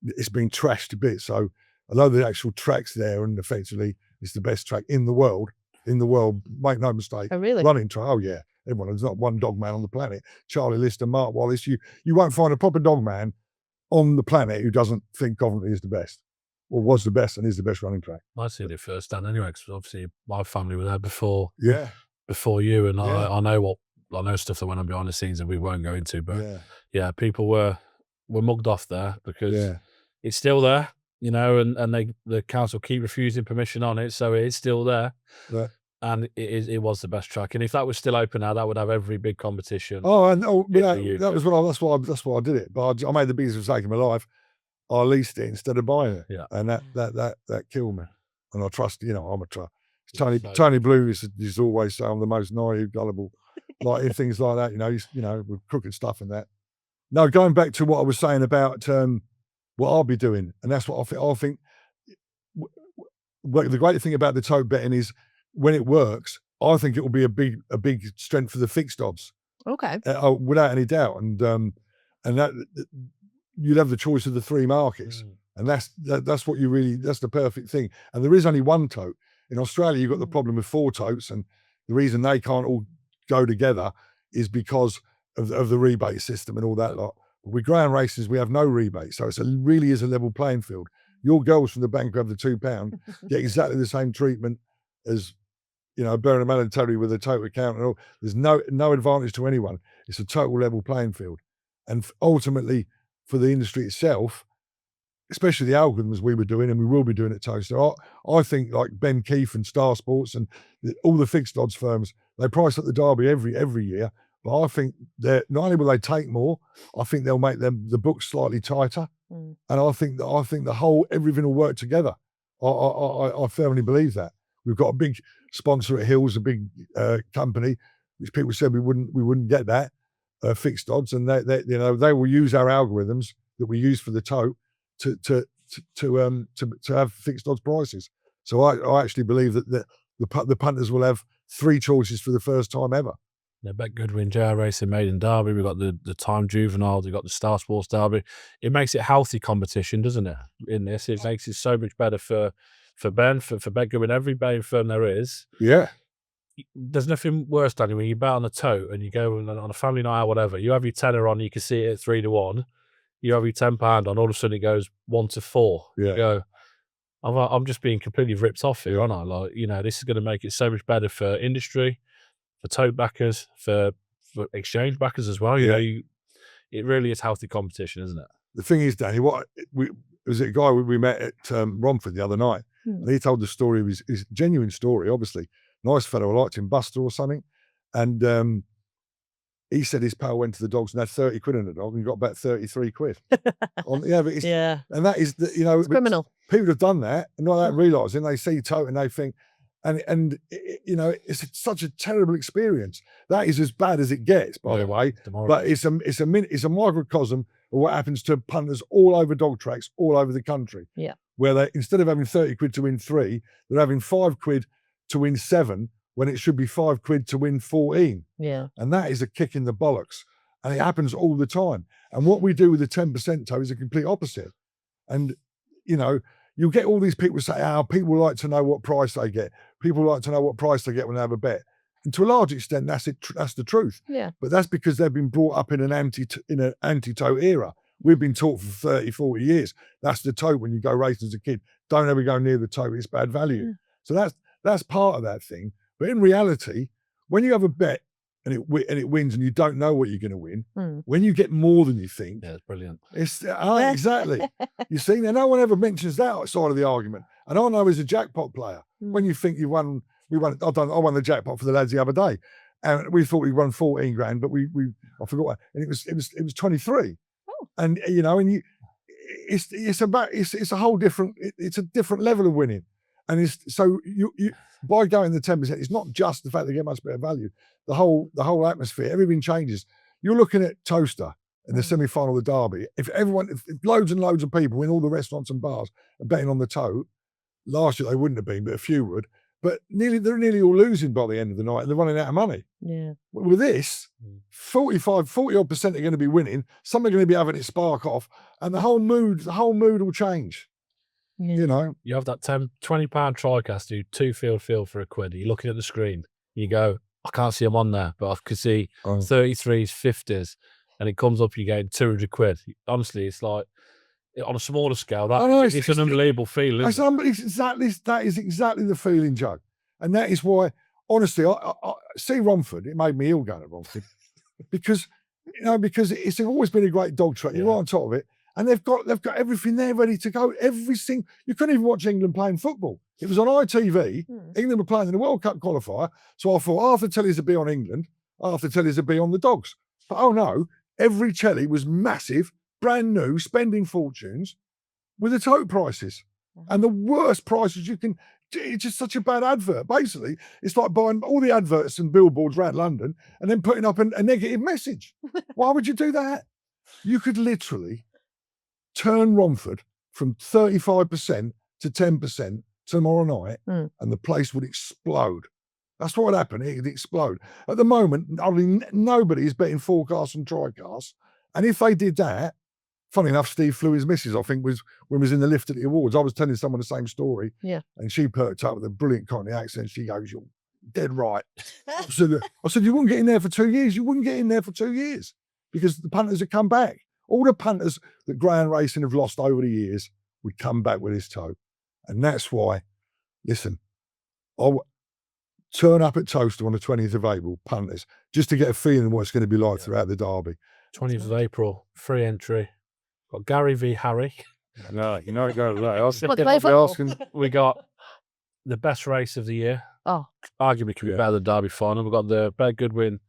It's been trashed to bits. So although the actual track's there, and effectively it's the best track in the world, make no mistake. Oh, really? Running track, oh yeah. Everyone, there's not one dog man on the planet. Charlie Lister, Mark Wallace, you won't find a proper dog man on the planet who doesn't think Coventry is the best, or was the best and is the best running track. I seen it first Dan anyway, because obviously my family were there before you, and I know stuff that went on behind the scenes that we won't go into, but people were mugged off there because it's still there, you know, and the council keep refusing permission on it, so it is still there. Yeah. And it was the best track, and if that was still open now, that would have every big competition. Oh, and that's why I did it. But I made the biggest mistake of my life. I leased it instead of buying it, and that killed me. And I trust, you know, I'm a trust. Tony Blue is always say I'm the most naive, gullible, like things like that. You know, with crooked stuff and that. No, going back to what I was saying about what I'll be doing, and that's what I think. The great thing about the tote betting is, when it works, I think it will be a big strength for the fixed odds. Okay. Without any doubt, and that you'd have the choice of the three markets, and that's the perfect thing. And there is only one tote in Australia. You've got the problem with four totes, and the reason they can't all go together is because of the rebate system and all that lot. But with ground races, we have no rebate, so really is a level playing field. Your girls from the bank who have the £2 get exactly the same treatment as, you know, Burnham Allen Terry with a total account and all. There's no advantage to anyone. It's a total level playing field. And ultimately, for the industry itself, especially the algorithms we were doing, and we will be doing at Toaster, I think like Ben Keefe and Star Sports and all the fixed odds firms, they price up the derby every year. But I think not only will they take more, I think they'll make the books slightly tighter. And I think everything will work together. I firmly believe that. We've got a big sponsor at Hills, a big company, which people said we wouldn't get that fixed odds, and they will use our algorithms that we use for the tote to have fixed odds prices. So I actually believe that the punters will have three choices for the first time ever. Bet Goodwin, JR Racing, Maiden Derby. We've got the Time Juvenile. We've got the Star Sports Derby. It makes it healthy competition, doesn't it? In this, it makes it so much better for Ben, for Bet Goodwin, every betting firm there is. Yeah. There's nothing worse, Danny, when you bet on a tote and you go on a family night or whatever. You have your tenner on, you can see it at 3-1. You have your £10 on, all of a sudden it goes 1-4. Yeah. You go, I'm just being completely ripped off here, aren't I? Like, you know, this is going to make it so much better for industry, for tote backers, for exchange backers as well. You know, it really is healthy competition, isn't it? The thing is, Danny, was it a guy we met at Romford the other night, and he told the story of his genuine story, obviously. Nice fellow, I liked him, Buster or something. And he said his pal went to the dogs and had 30 quid in the dog and got about 33 quid. And that is, it's criminal. People have done that and not that realising. They see tote and they think, And you know, it's such a terrible experience. That is as bad as it gets, by the way. But it's a microcosm of what happens to punters all over dog tracks, all over the country. Yeah. Where they, instead of having 30 quid to win 3, they're having 5 quid to win 7 when it should be 5 quid to win 14. Yeah. And that is a kick in the bollocks. And it happens all the time. And what we do with the 10% toe is the complete opposite. And, you know, you'll get all these people say, people like to know what price they get. People like to know what price they get when they have a bet. And to a large extent, that's it. That's the truth. Yeah. But that's because they've been brought up in an anti-toe era. We've been taught for 30, 40 years. That's the toe when you go racing as a kid. Don't ever go near the toe. It's bad value. Yeah. So that's part of that thing. But in reality, when you have a bet and it wins and you don't know what you're going to win, when you get more than you think, it's brilliant. It's exactly. You see, now no one ever mentions that side of the argument. And I know as a jackpot player, when you think you won, I won the jackpot for the lads the other day, and we thought we won 14 grand, but I forgot what, and it was 23. Oh. And you know, and it's a whole different, it's a different level of winning. And it's so you by going the 10%, it's not just the fact they get much better value. The whole atmosphere, everything changes. You're looking at Toaster in the semi-final of the Derby. If loads and loads of people in all the restaurants and bars are betting on the toe, last year they wouldn't have been, but a few would. But they're nearly all losing by the end of the night, and they're running out of money. Yeah. With this, 40 odd percent are going to be winning. Some are going to be having it spark off, and the whole mood will change. Yeah. You know, you have that £20 TriCast do 2 field for £1. You're looking at the screen. You go, I can't see them on there, but I can see 33s, 50s, and it comes up. You get 200 quid. Honestly, it's like on a smaller scale. It's an unbelievable feeling. That is exactly the feeling, Joe, and that is why. Honestly, I see Romford. It made me ill going to Romford because it's always been a great dog track. You're right on top of it. And they've got everything there ready to go. Everything. You couldn't even watch England playing football. It was on ITV. England were playing in the World Cup qualifier. So I thought, half the tellies would be on England, half the tellies would be on the dogs. But oh no, every telly was massive, brand new, spending fortunes with the tote prices. And the worst prices you can. It's just such a bad advert. Basically, it's like buying all the adverts and billboards around London and then putting up a negative message. Why would you do that? You could literally turn Romford from 35% to 10% tomorrow night, and the place would explode. That's what would happen. It'd explode. At the moment, nobody is betting forecasts and tricasts. And if they did that, funny enough, Steve flew his missus, I think, when he was in the lift at the awards. I was telling someone the same story. Yeah. And she perked up with a brilliant Cockney accent. She goes, "You're dead right." I said, "You wouldn't get in there for 2 years. You wouldn't get in there for 2 years because the punters would come back. All the punters that Grand Racing have lost over the years would come back with his toe." And that's why, listen, I'll turn up at Toaster on the 20th of April, punters, just to get a feeling of what it's going to be like throughout the Derby. 20th of April, free entry. Got Gary v. Harry. No, you know it goes like. We got the best race of the year. Oh. Arguably could be better than Derby final. We've got the Bear Goodwin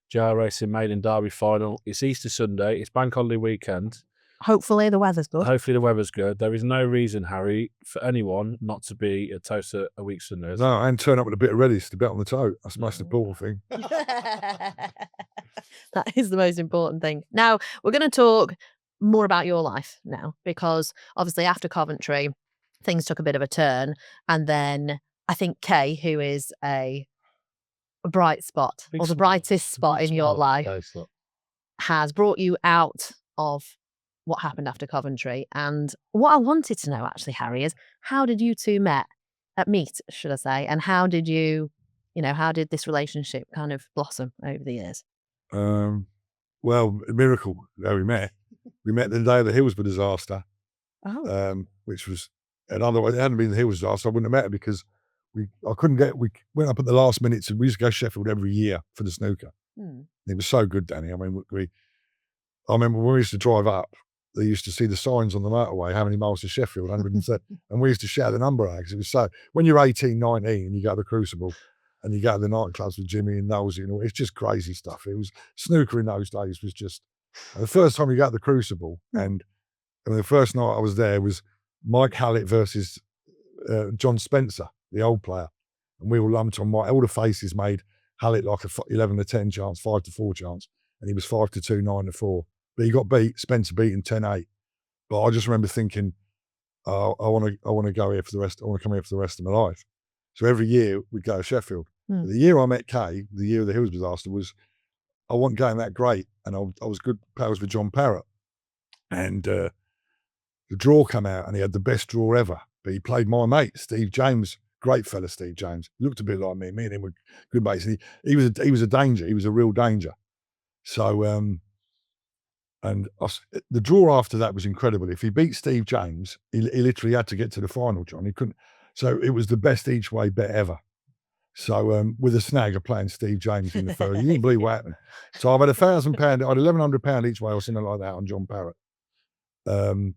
Joe Racing Maiden Derby final. It's Easter Sunday. It's Bank Holiday weekend. Hopefully the weather's good. Hopefully the weather's good. There is no reason, Harry, for anyone not to be at Toaster a week Sunday. No, and turn up with a bit of readies to bet on the toe. That's the most important thing. That is the most important thing. Now, we're going to talk more about your life now, because obviously after Coventry, things took a bit of a turn. And then I think Kay, who is a bright spot, or the brightest spot in your life, has brought you out of what happened after Coventry. And what I wanted to know, actually, Harry, is how did you two meet, should I say? And how did how did this relationship kind of blossom over the years? Well, a miracle how we met. We met the day of the Hillsborough disaster, which was, and otherwise it hadn't been the Hillsborough disaster, I wouldn't have met her because we went up at the last minute. We used to go to Sheffield every year for the snooker. It was so good, Danny. I mean, I remember when we used to drive up, they used to see the signs on the motorway, how many miles to Sheffield, 130, and we used to shout the number out because it was so, when you're 18, 19 and you go to the Crucible and you go to the nightclubs with Jimmy and Nosey and all, it's just crazy stuff. It was, snooker in those days was just, the first time you go to the Crucible, and the first night I was there was Mike Hallett versus John Spencer, the old player. and we all lumped on white. All the faces made Hallett like a 11-10 chance, 5-4 chance, and he was 5-2, 9-4. But he got beat. Spencer beat him 10-8. But I just remember thinking, I want to go here for the rest. I want to come here for the rest of my life. So every year we'd go to Sheffield. The year I met Kay, the year of the Hills disaster, I wasn't going that great, and I was good pals with John Parrott, and the draw come out, and he had the best draw ever. But he played my mate Steve James, great fella Steve James. He looked a bit like me. Me and him were good mates. And he was a danger. He was a real danger. So the draw after that was incredible. If he beat Steve James, he literally had to get to the final, John. He couldn't. So it was the best each way bet ever. So with a snag of playing Steve James in the first, you wouldn't believe what happened. So I've had £1,000, I had £1,100 each way or something like that on John Parrott at 10-1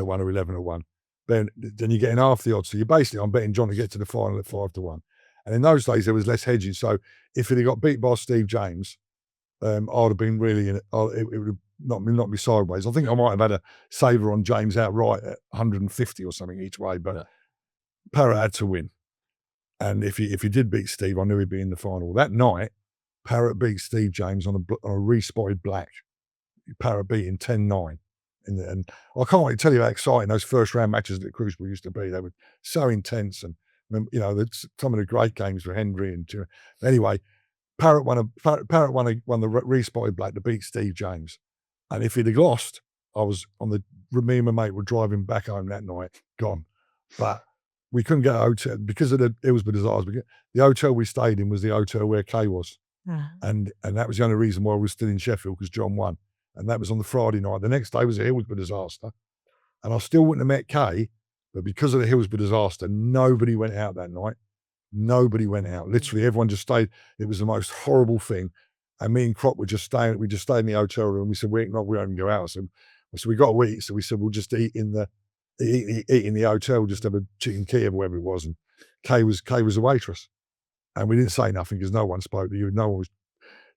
or 11-1. Then you're getting half the odds. So I'm betting John to get to the final at 5-1. And in those days there was less hedging. So if it had got beat by Steve James, I'd have been really it would have knocked me sideways. I think I might have had a saver on James outright at 150 or something each way, but Parrott had to win. And if he did beat Steve, I knew he'd be in the final. That night, Parrott beat Steve James on a respotted black. Parrott beat him 10-9. And I can't wait to tell you how exciting those first round matches at the Crucible used to be. They were so intense, and some of the great games for Henry and anyway. Parrott won the respotted black to beat Steve James, and if he'd have lost, me and my mate were driving back home that night, gone. But we couldn't get a hotel because of the Hillsborough disaster. The hotel we stayed in was the hotel where Kay was, and that was the only reason why we were still in Sheffield, because John won, and that was on the Friday night. The next day was the Hillsborough disaster, and I still wouldn't have met Kay, but because of the Hillsborough disaster, nobody went out that night. Nobody went out. Literally, everyone just stayed. It was the most horrible thing. And me and Crop were just staying. We just stayed in the hotel room. We said we won't go out. So we got to eat. So we said we'll just eat in the hotel. Just have a chicken Kiev or whatever it was. And Kay was the waitress, and we didn't say nothing because no one spoke to you. No one was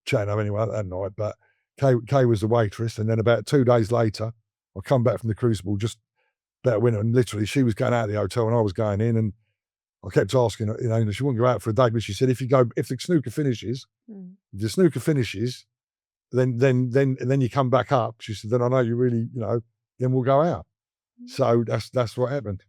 chatting up anyway that night. But Kay was the waitress. And then about 2 days later, I come back from the Crucible just about winter, and literally she was going out of the hotel and I was going in, and I kept asking her, she wouldn't go out for a date, but she said, if the snooker finishes, then you come back up. She said, then I know you really, then we'll go out. So that's what happened.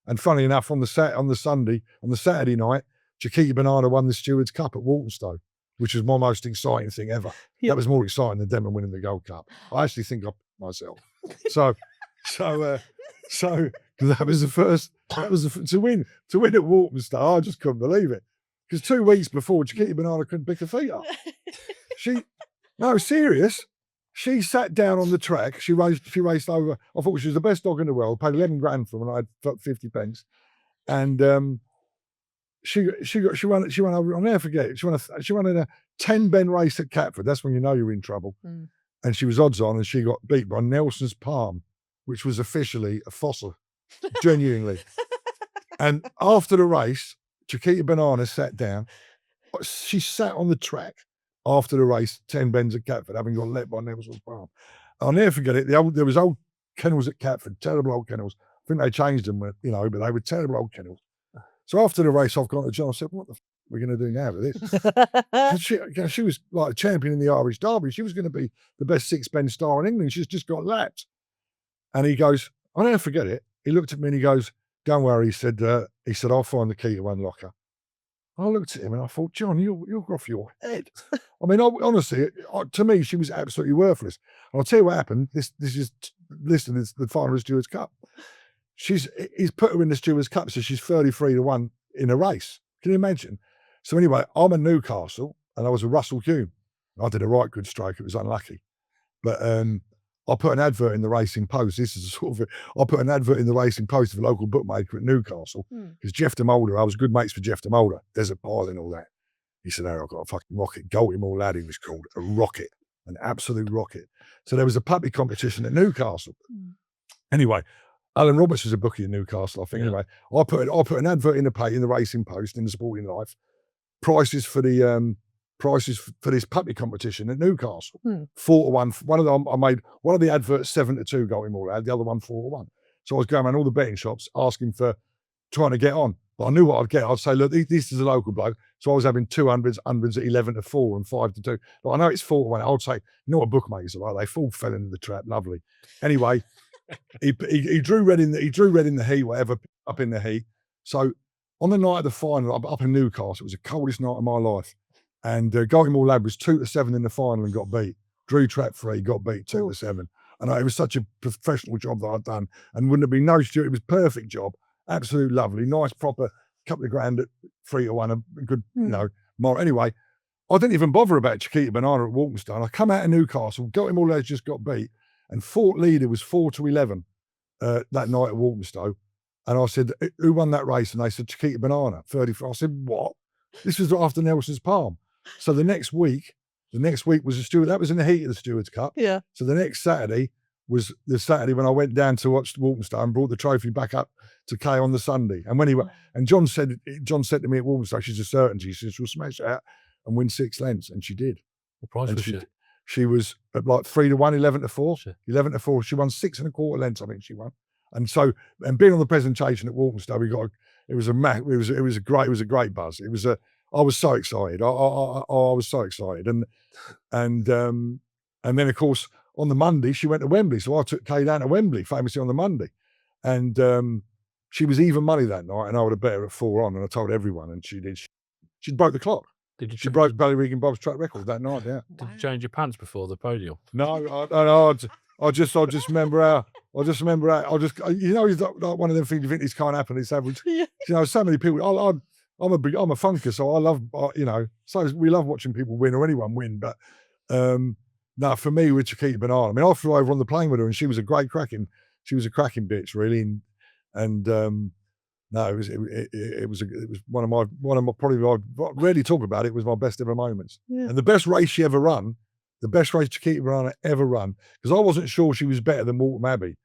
And funny enough, on the Saturday night, Chiquita Banana won the Stewards' Cup at Walthamstow, which was my most exciting thing ever. Yep. That was more exciting than Denman winning the Gold Cup. I actually think I myself. So that was the first. That was to win at Walthamstow. I just couldn't believe it, because 2 weeks before, Chiquita Banana couldn't pick her feet up. Serious. She sat down on the track. She raced over. I thought she was the best dog in the world. Paid 11 grand for her, and I had 50 pence. And she ran over. I'll never forget it. She ran in a 10 bend race at Catford. That's when you know you're in trouble. And she was odds on, and she got beat by Nelson's Palm, which was officially a fossil, genuinely. And after the race, Chiquita Banana sat down. She sat on the track after the race, 10 bends at Catford, having got let by Nelson's Palm. I'll never forget it. There was old kennels at Catford, terrible old kennels. I think they changed them, but they were terrible old kennels. So after the race, I've gone to John. I said, what the f*** are we going to do now with this? She was like a champion in the Irish Derby. She was going to be the best 6-bend star in England. She's just got lapped. And he goes, I'll never forget it. He looked at me and he goes, don't worry. He said, I'll find the key to unlock her. I looked at him and I thought, John, you're off your head. I mean, honestly, to me, she was absolutely worthless. And I'll tell you what happened. This is the final of the Stewards' Cup. He's put her in the Stewards' Cup, so she's 33-1 in a race. Can you imagine? So anyway, I'm at Newcastle and I was with Russell Hume. I did a right good stroke. It was unlucky. But I put an advert in the Racing Post. I put an advert in the Racing Post of a local bookmaker at Newcastle, because Jeff DeMolder, I was good mates with Jeff DeMolder, Desert Pile and all that. He said, I've got a fucking rocket. Galtimore lad, he was called, a rocket, an absolute rocket. So there was a puppy competition at Newcastle. Anyway, Alan Roberts was a bookie in Newcastle, I think. Yeah. Anyway, I put an advert in the Racing Post, in the Sporting Life, prices for this puppy competition at Newcastle. 4-1. I made one of the adverts 7-2 Galtimore, the other one 4-1. So I was going around all the betting shops asking for, trying to get on. But I knew what I'd get. I'd say, look, this is a local bloke. So I was having 200s, 100s at 11 to 4 and 5 to 2. But I know it's 4 to 1. I'd say, you know what bookmakers are like? They all fell into the trap. Lovely. Anyway, he drew red in the heat, whatever, up in the heat. So on the night of the final, up in Newcastle, it was the coldest night of my life. And Galtimore lad was 2 to 7 in the final and got beat. Drew trap 3, got beat 2 to 7. And it was such a professional job that I'd done, and wouldn't have been no steward. It was a perfect job, absolute lovely, nice, proper, couple of grand at 3 to 1, a good, more. Anyway, I didn't even bother about Chiquita Banana at Walthamstow. I come out of Newcastle, Galtimore lads just got beat, and Fort leader was 4 to 11 that night at Walthamstow. And I said, who won that race? And they said, Chiquita Banana, 34. I said, what? This was after Nelson's Palm. So the next week was the steward. That was in the heat of the Stewards Cup. Yeah. So the next Saturday was the Saturday when I went down to watch Walthamstow and brought the trophy back up to Kay on the Sunday. And when and John said to me at Walthamstow, she's a certainty. She says, she'll smash it out and win 6 lengths. And she did. What price was she? She was at like 3 to 1, 11 to 4. Sure. 11 to 4. She won 6 1/4 lengths, I think she won. And so, and being on the presentation at Walthamstow, it was a great buzz. I was so excited. I was so excited. And then of course on the Monday she went to Wembley. So I took Kay down to Wembley, famously on the Monday. And she was even money that night, and I would have bet her at 4 on, and I told everyone, and she did. She broke the clock. She broke Ballyregan Bob's track record that night, yeah. Did you change your pants before the podium? No, I just remember how, you know, it's like one of them things you think this can't happen, it's average. Yeah. You know, so many people, I'm a funker, so I love, so we love watching people win or anyone win. But no, for me, with Chiquita Banana, I mean, I flew over on the plane with her, and she was a cracking bitch, really. No, it was one of my probably, I rarely talk about it. It was my best ever moments. Yeah. And the best race she ever run, the best race Chiquita Banana ever run, because I wasn't sure she was better than Waltham Abbey,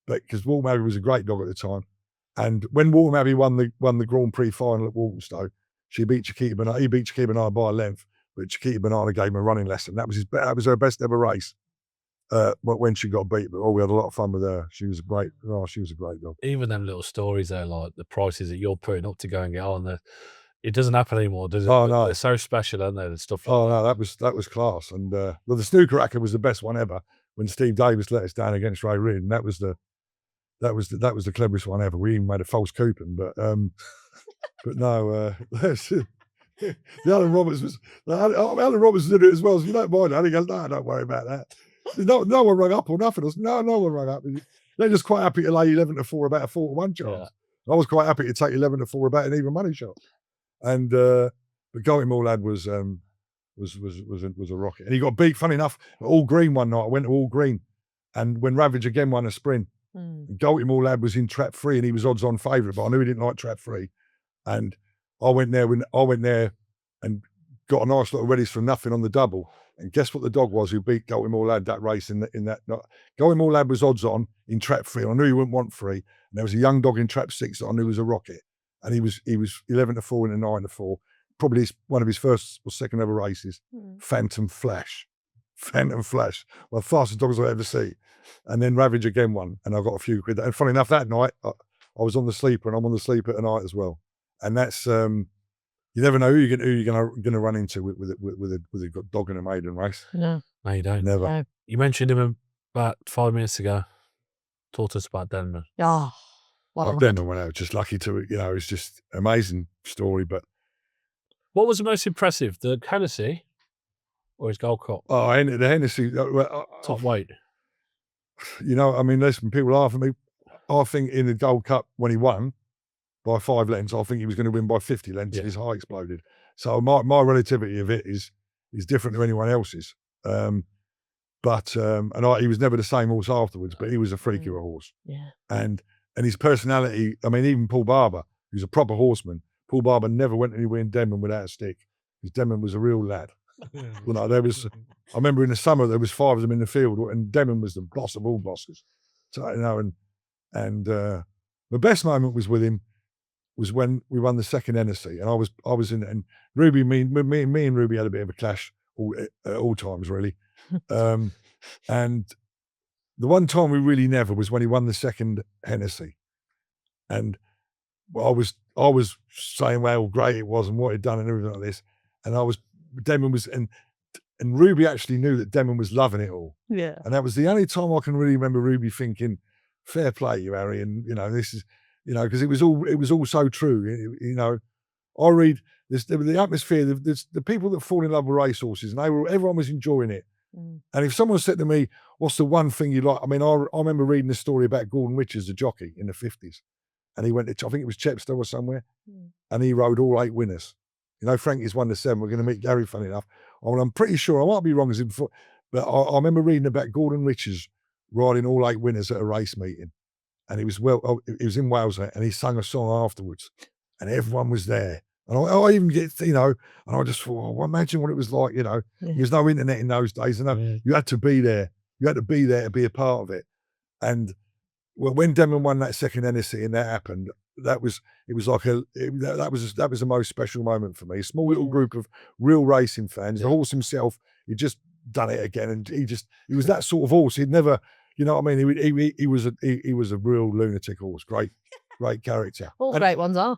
but because Waltham Abbey was a great dog at the time. And when Waltham Abbey won the Grand Prix final at Walthamstow, he beat Chiquita Banana by a length, but Chiquita Banana gave him a running lesson. That was her best ever race. When she got beat, but we had a lot of fun with her. She was a great dog. Even them little stories though, like the prices that you're putting up to go and get on, it doesn't happen anymore, does it? Oh no, they're so special, aren't they? The stuff. Oh no, that was class. And well, the snooker racket was the best one ever when Steve Davis let us down against Ray Reid, and that was the cleverest one ever. We even made a false coupon, but no, the Alan Roberts did it as well. So you don't mind that? He goes, no, don't worry about that. No one rung up or nothing. No one rung up. They're just quite happy to lay 11 to 4 about a 4 to 1 chance. Yeah. I was quite happy to take 11 to 4 about an even money shot. And but Galtimore lad was a rocket. And he got beat, funny enough, at All Green one night. I went to All Green, and when Ravage again won a sprint, Galtimore lad was in trap 3, and he was odds on favourite, but I knew he didn't like trap 3. And I went there and got a nice little readies for nothing on the double. And guess what the dog was who beat Galtimore lad that race in that night? Galtimore lad was odds on in trap 3. I knew he wouldn't want 3. And there was a young dog in trap 6 that I knew was a rocket. And he was 11 to 4 and a 9 to 4. Probably one of his first or second ever races. Phantom Flash. Well, fastest dogs I've ever seen. And then Ravage again won, and I got a few quid. And funny enough, that night I was on the sleeper, and I'm on the sleeper tonight as well. And that's you never know who you're going to run into with a dog in a maiden race. No, you don't. Never. No. You mentioned him about 5 minutes ago. Taught us about Denman. Oh, Denman went out just lucky to, it's just amazing story. But what was the most impressive, the Hennessy or his Gold Cup? Oh, the Hennessy top weight. I mean, listen, people laugh at me. I think in the Gold Cup when he won by 5 lengths, I think he was going to win by 50 lengths. Yeah. His high exploded. So my relativity of it is different to anyone else's. He was never the same horse afterwards, but he was a freaky horse. Yeah. And his personality, I mean, even Paul Barber, who's a proper horseman, Paul Barber never went anywhere in Denman without a stick. Because Denman was a real lad. I remember in the summer there was 5 of them in the field, and Denman was the boss of all bosses. So, and the best moment was with him was when we won the second Hennessy, and I was in, and Ruby, me and Ruby had a bit of a clash at all times, really. And the one time we really never was when he won the second Hennessy. And I was saying how great it was and what he'd done and everything like this, and Denman was, and Ruby actually knew that Denman was loving it all. Yeah. And that was the only time I can really remember Ruby thinking, fair play, you Harry, and this is, because it was all so true. I read this, the atmosphere, the people that fall in love with racehorses, and everyone was enjoying it. And if someone said to me, what's the one thing you like? I mean, I remember reading this story about Gordon Richards, the jockey in the 50s. And he went to, I think it was Chepstow or somewhere, and he rode all 8 winners. Frankie's won the 7. We're going to meet Gary, funny enough. I'm pretty sure, I might be wrong, but I remember reading about Gordon Richards riding all 8 winners at a race meeting. And he was in Wales, and he sung a song afterwards, and everyone was there. And I even get, and I just thought, well, imagine what it was like, There was no internet in those days, and you had to be there. You had to be there to be a part of it. And when Denman won that second Hennessy and that happened, that was the most special moment for me. A small little group of real racing fans. The horse himself, he'd just done it again, and he was that sort of horse. He'd never, he was a real lunatic horse. Great character. All great ones are.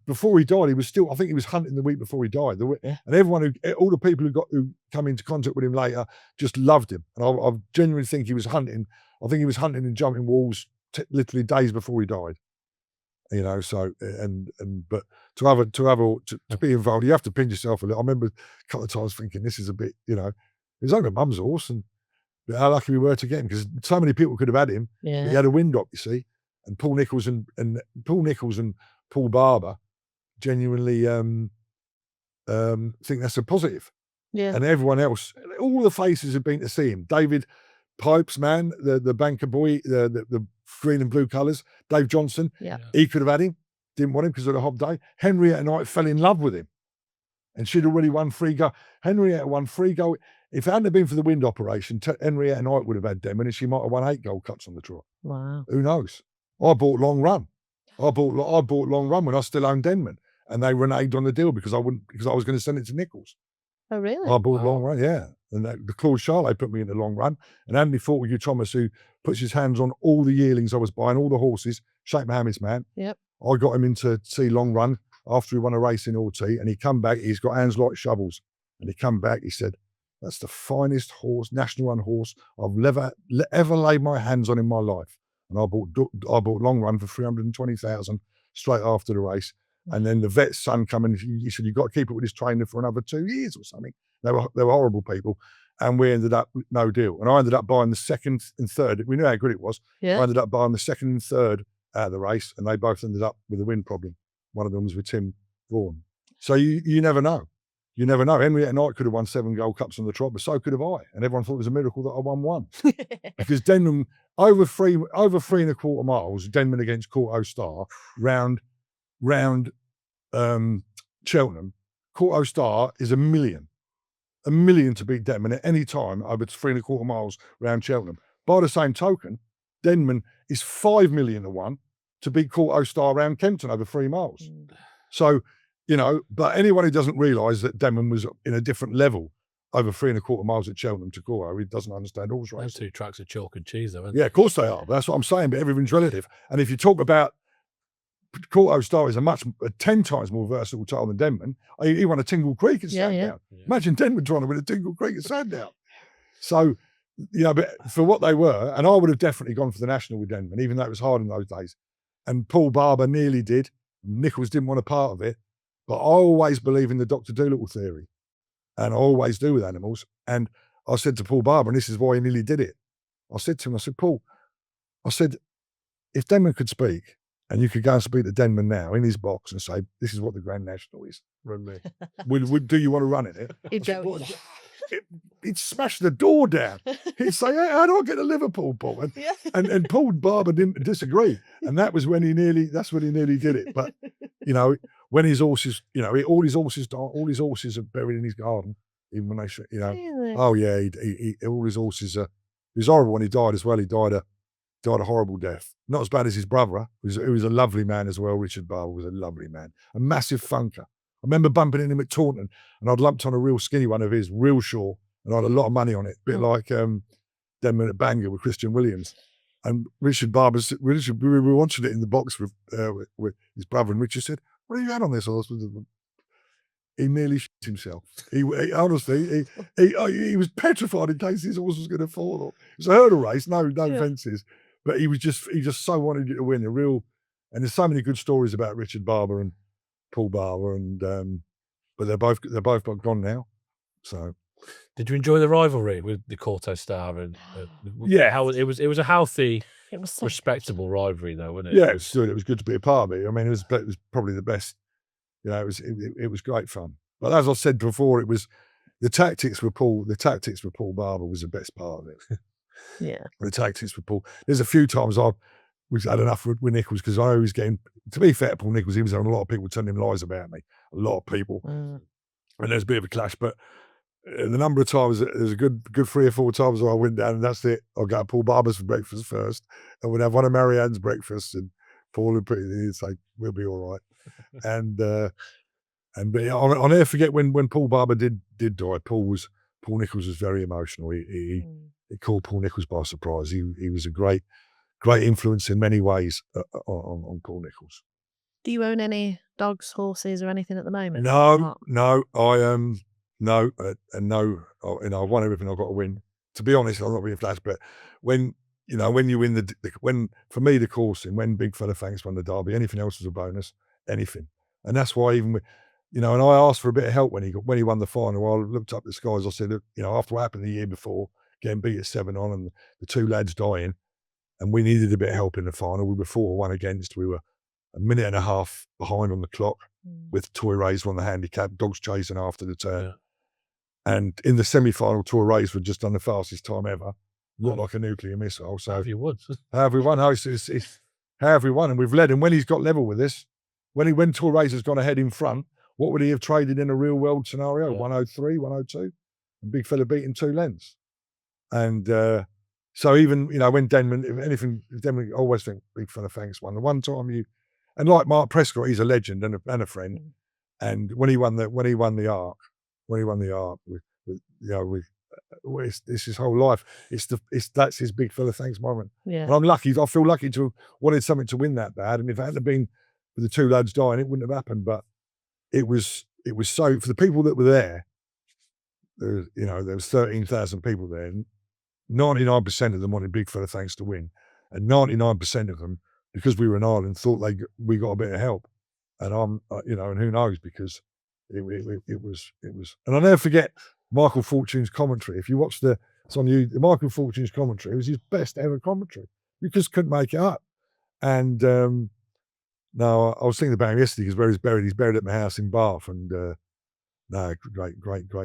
Before he died, I think he was hunting the week before he died. And everyone all the people who come into contact with him later just loved him. And I genuinely think he was hunting. I think he was hunting and jumping walls literally days before he died. But to be involved, you have to pinch yourself a little. I remember a couple of times thinking, this is a bit, it was only mum's horse, and how lucky we were to get him, because so many people could have had him. Yeah. But he had a wind up, you see. And Paul Nicholls and Paul Barber genuinely think that's a positive. Yeah. And everyone else, all the faces have been to see him. David Pipes, man, the banker boy, the green and blue colours. Dave Johnson, he could have had him. Didn't want him because of the Hob Day. Henrietta Knight fell in love with him, and she'd already won 3 go. Henrietta won 3 go. If it hadn't been for the wind operation, Henrietta Knight would have had Denman, and she might have won 8 gold cups on the trot. Wow. Who knows? I bought Long Run. I bought Long Run when I still owned Denman, and they reneged on the deal because I was going to send it to Nicholls. Oh, really? I bought Long Run, yeah. And the Claude Charlet put me in the Long Run, and Andy fought with Hugh Thomas, who puts his hands on all the yearlings I was buying, all the horses. Sheikh Mohammed's man. Yep. I got him in to see Long Run after he won a race in Orty, and he come back. He's got hands like shovels, and he come back. He said, "That's the finest horse, national run horse I've ever laid my hands on in my life." And I bought Long Run for 320,000 straight after the race. And then the vet's son come in. He said, "You've got to keep it with this trainer for another 2 years or something." They were horrible people, and we ended up with no deal. And I ended up buying the 2nd and 3rd. We knew how good it was. Yeah. I ended up buying the 2nd and 3rd out of the race, and they both ended up with a wind problem. One of them was with Tim Vaughan. So you never know. You never know. Henrietta Knight could have won 7 gold cups on the trot, but so could have I. And everyone thought it was a miracle that I won 1. Because Denman, over 3.25 miles, Denman against Court O'Star, round Cheltenham. Court O'Star is 1 million. 1 million to beat Denman at any time over 3.25 miles round Cheltenham. By the same token, Denman is 5 million to 1 to beat Court O'Star round Kempton over 3 miles. So, but anyone who doesn't realise that Denman was in a different level over 3.25 miles at Cheltenham to Court, he doesn't understand horse racing. Those 2 tracks are chalk and cheese, though, Yeah, of course they are. That's what I'm saying, but everything's relative. And if you talk about Court O'Star is a 10 times more versatile title than Denman. He won a Tingle Creek at Sandown. Yeah. Imagine Denman trying to win a Tingle Creek at Sandown. So, but for what they were, and I would have definitely gone for the national with Denman, even though it was hard in those days. And Paul Barber nearly did. Nicholls didn't want a part of it. But I always believe in the Dr. Dolittle theory. And I always do with animals. And I said to Paul Barber, and this is why he nearly did it. I said to him, Paul, if Denman could speak, and you could go and speak to Denman now in his box and say, "This is what the Grand National is. Run me. Do you want to run in it?" He'd smash the door down. He'd say, "Hey, how do I get to Liverpool, Paul?" And Paul Barber didn't disagree. And that was when he nearly did it. But, when his horses, all his horses are buried in his garden, even when they should, Really? Oh yeah, he all his horses are, it was horrible when he died as well. He died a horrible death. Not as bad as his brother, who was a lovely man as well. Richard Barber was a lovely man. A massive funker. I remember bumping into him at Taunton, and I'd lumped on a real skinny one of his, real short, and I had a lot of money on it. A bit like Denman at Bangor with Christian Williams. And Richard Barber, we were watching it in the box with his brother, and Richard said, "What have you had on this horse?" He nearly shit himself. He honestly, he was petrified in case his horse was going to fall. It was a hurdle race, no fences, but he just so wanted you to win. And there's so many good stories about Richard Barber and Paul Barber, and but they're both gone now. So, did you enjoy the rivalry with the Corto Star? And how it was a healthy, respectable rivalry, though, wasn't it? Yeah, it was good. It was good to be a part of it. I mean, it was probably the best. You know, it was great fun. But as I said before, it was the tactics for Paul Barber was the best part of it. Yeah. The tactics for Paul. There's a few times we've had enough with Nichols, because I was getting, to be fair to Paul Nichols, he was having a lot of people telling him lies about me. A lot of people. And there's a bit of a clash. But the number of times, there's a good 3 or 4 times where I went down, and that's it. I'll go to Paul Barber's for breakfast first, and we'd have one of Marianne's breakfasts, and Paul would he'd say, "We'll be all right." But I'll never forget when Paul Barber did die. Paul Nichols was very emotional. He caught Paul Nichols by surprise. He was a great influence in many ways on Paul Nichols. Do you own any dogs, horses, or anything at the moment? No, I no, and no. I won everything I've got to win. To be honest, I'm not being flash, but when you win when for me the coursing, when Big Fella Thanks won the Derby, anything else was a bonus. Anything. And that's why even and I asked for a bit of help when he won the final. I looked up the skies. I said, after what happened the year before, getting beat at 7-on and the 2 lads dying, and we needed a bit of help in the final. We were 4-1 against. We were a minute and a half behind on the clock with Toy Razor on the handicap, dogs chasing after the turn. Yeah. And in the semi-final, Toy Razor had just done the fastest time ever. Looked like a nuclear missile. So how have you won? How have we won? It's how have we won? And we've led. And when he's got level with this, when Toy Razor's gone ahead in front, what would he have traded in a real world scenario? 103, 102, and Big Fella beating 2 lengths. And so even when Denman, Denman, I always think Big Fella Thanks won. The one time and like Mark Prescott, he's a legend and a friend. And when he won the Arc, it's his whole life. That's his Big Fella Thanks moment. Yeah. And I'm lucky. I feel lucky to have wanted something to win that bad. And if it hadn't been for the 2 lads dying, it wouldn't have happened. But it was so, for the people that were there. There was 13,000 people there. 99% of them wanted Big Fella Thanks to win, and 99% of them, because we were in Ireland, thought we got a bit of help. And and who knows, because it was. And I'll never forget Michael Fortune's commentary. If you watch it's on you, Michael Fortune's commentary, it was his best ever commentary. You just couldn't make it up. And no, I was thinking about him yesterday, because where he's buried. He's buried at my house in Bath, and no, great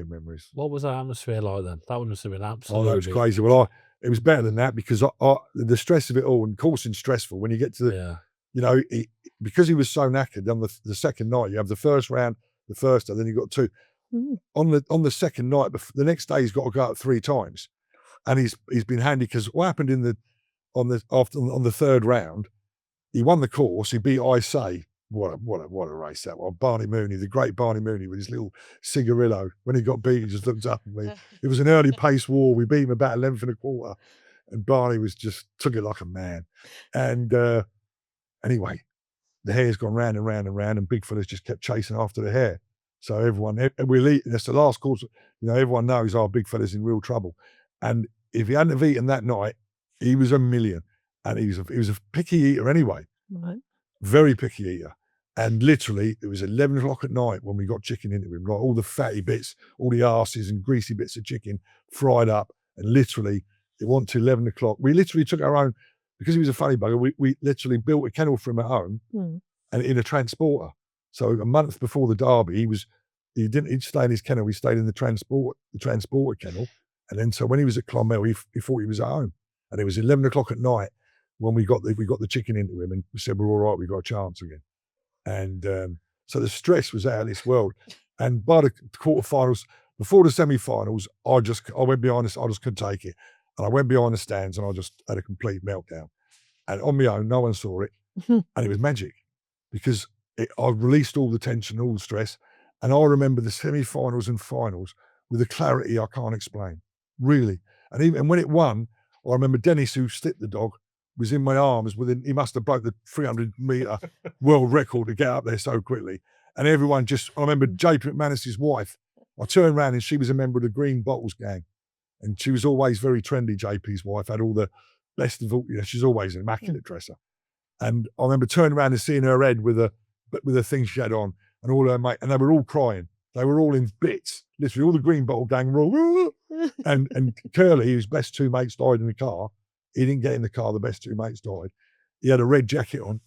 memories. What was that atmosphere like then? That must have been absolutely. Oh, that was crazy. Well, it was better than that, because the stress of it all, and coursing's stressful when you get to the, because he was so knackered on the second night. You have the first round, and then you got 2. On the second night, the next day he's got to go out 3 times, and he's been handy, because what happened on the third round, he won the course. He beat I Say. What a race that was. Barney Mooney, the great Barney Mooney, with his little cigarillo. When he got beat, he just looked up at me. It was an early pace war. We beat him about 11 1/4, and Barney took it like a man. And anyway, the hare's gone round and round and round, and Big Fella's just kept chasing after the hare. So that's the last course. Everyone knows our Big Fella's in real trouble. And if he hadn't have eaten that night, he was a million. And he was a picky eater anyway. Right. Very picky eater. And literally, it was 11 o'clock at night when we got chicken into him, like all the fatty bits, all the arses and greasy bits of chicken fried up. And literally, it wasn't till 11 o'clock. We literally took our own, because he was a funny bugger, we literally built a kennel for him at home and in a transporter. So a month before the Derby, he'd stay in his kennel. He stayed in the transporter kennel. And then, so when he was at Clonmel, he thought he was at home. And it was 11 o'clock at night when we got the chicken into him, and we said, we're all right, we got a chance again. And so the stress was out of this world. And by the quarterfinals, before the semi-finals, I went behind I just couldn't take it. And I went behind the stands, and I just had a complete meltdown. And on my own, no one saw it. And it was magic, because I released all the tension, all the stress. And I remember the semi-finals and finals with a clarity I can't explain, really. And when it won, I remember Dennis, who slipped the dog, was in my arms within, he must have broke the 300-metre world record to get up there so quickly. And everyone just, I remember JP McManus's wife, I turned around and she was a member of the Green Bottles gang. And she was always very trendy, JP's wife, had all the best of all, she's always an immaculate dresser. And I remember turning around and seeing her head with the thing she had on and all her mate, and they were all crying. They were all in bits. Literally all the Green Bottle gang were all, and Curly, whose best two mates died in the car, he didn't get in the car, the best two mates died. He had a red jacket on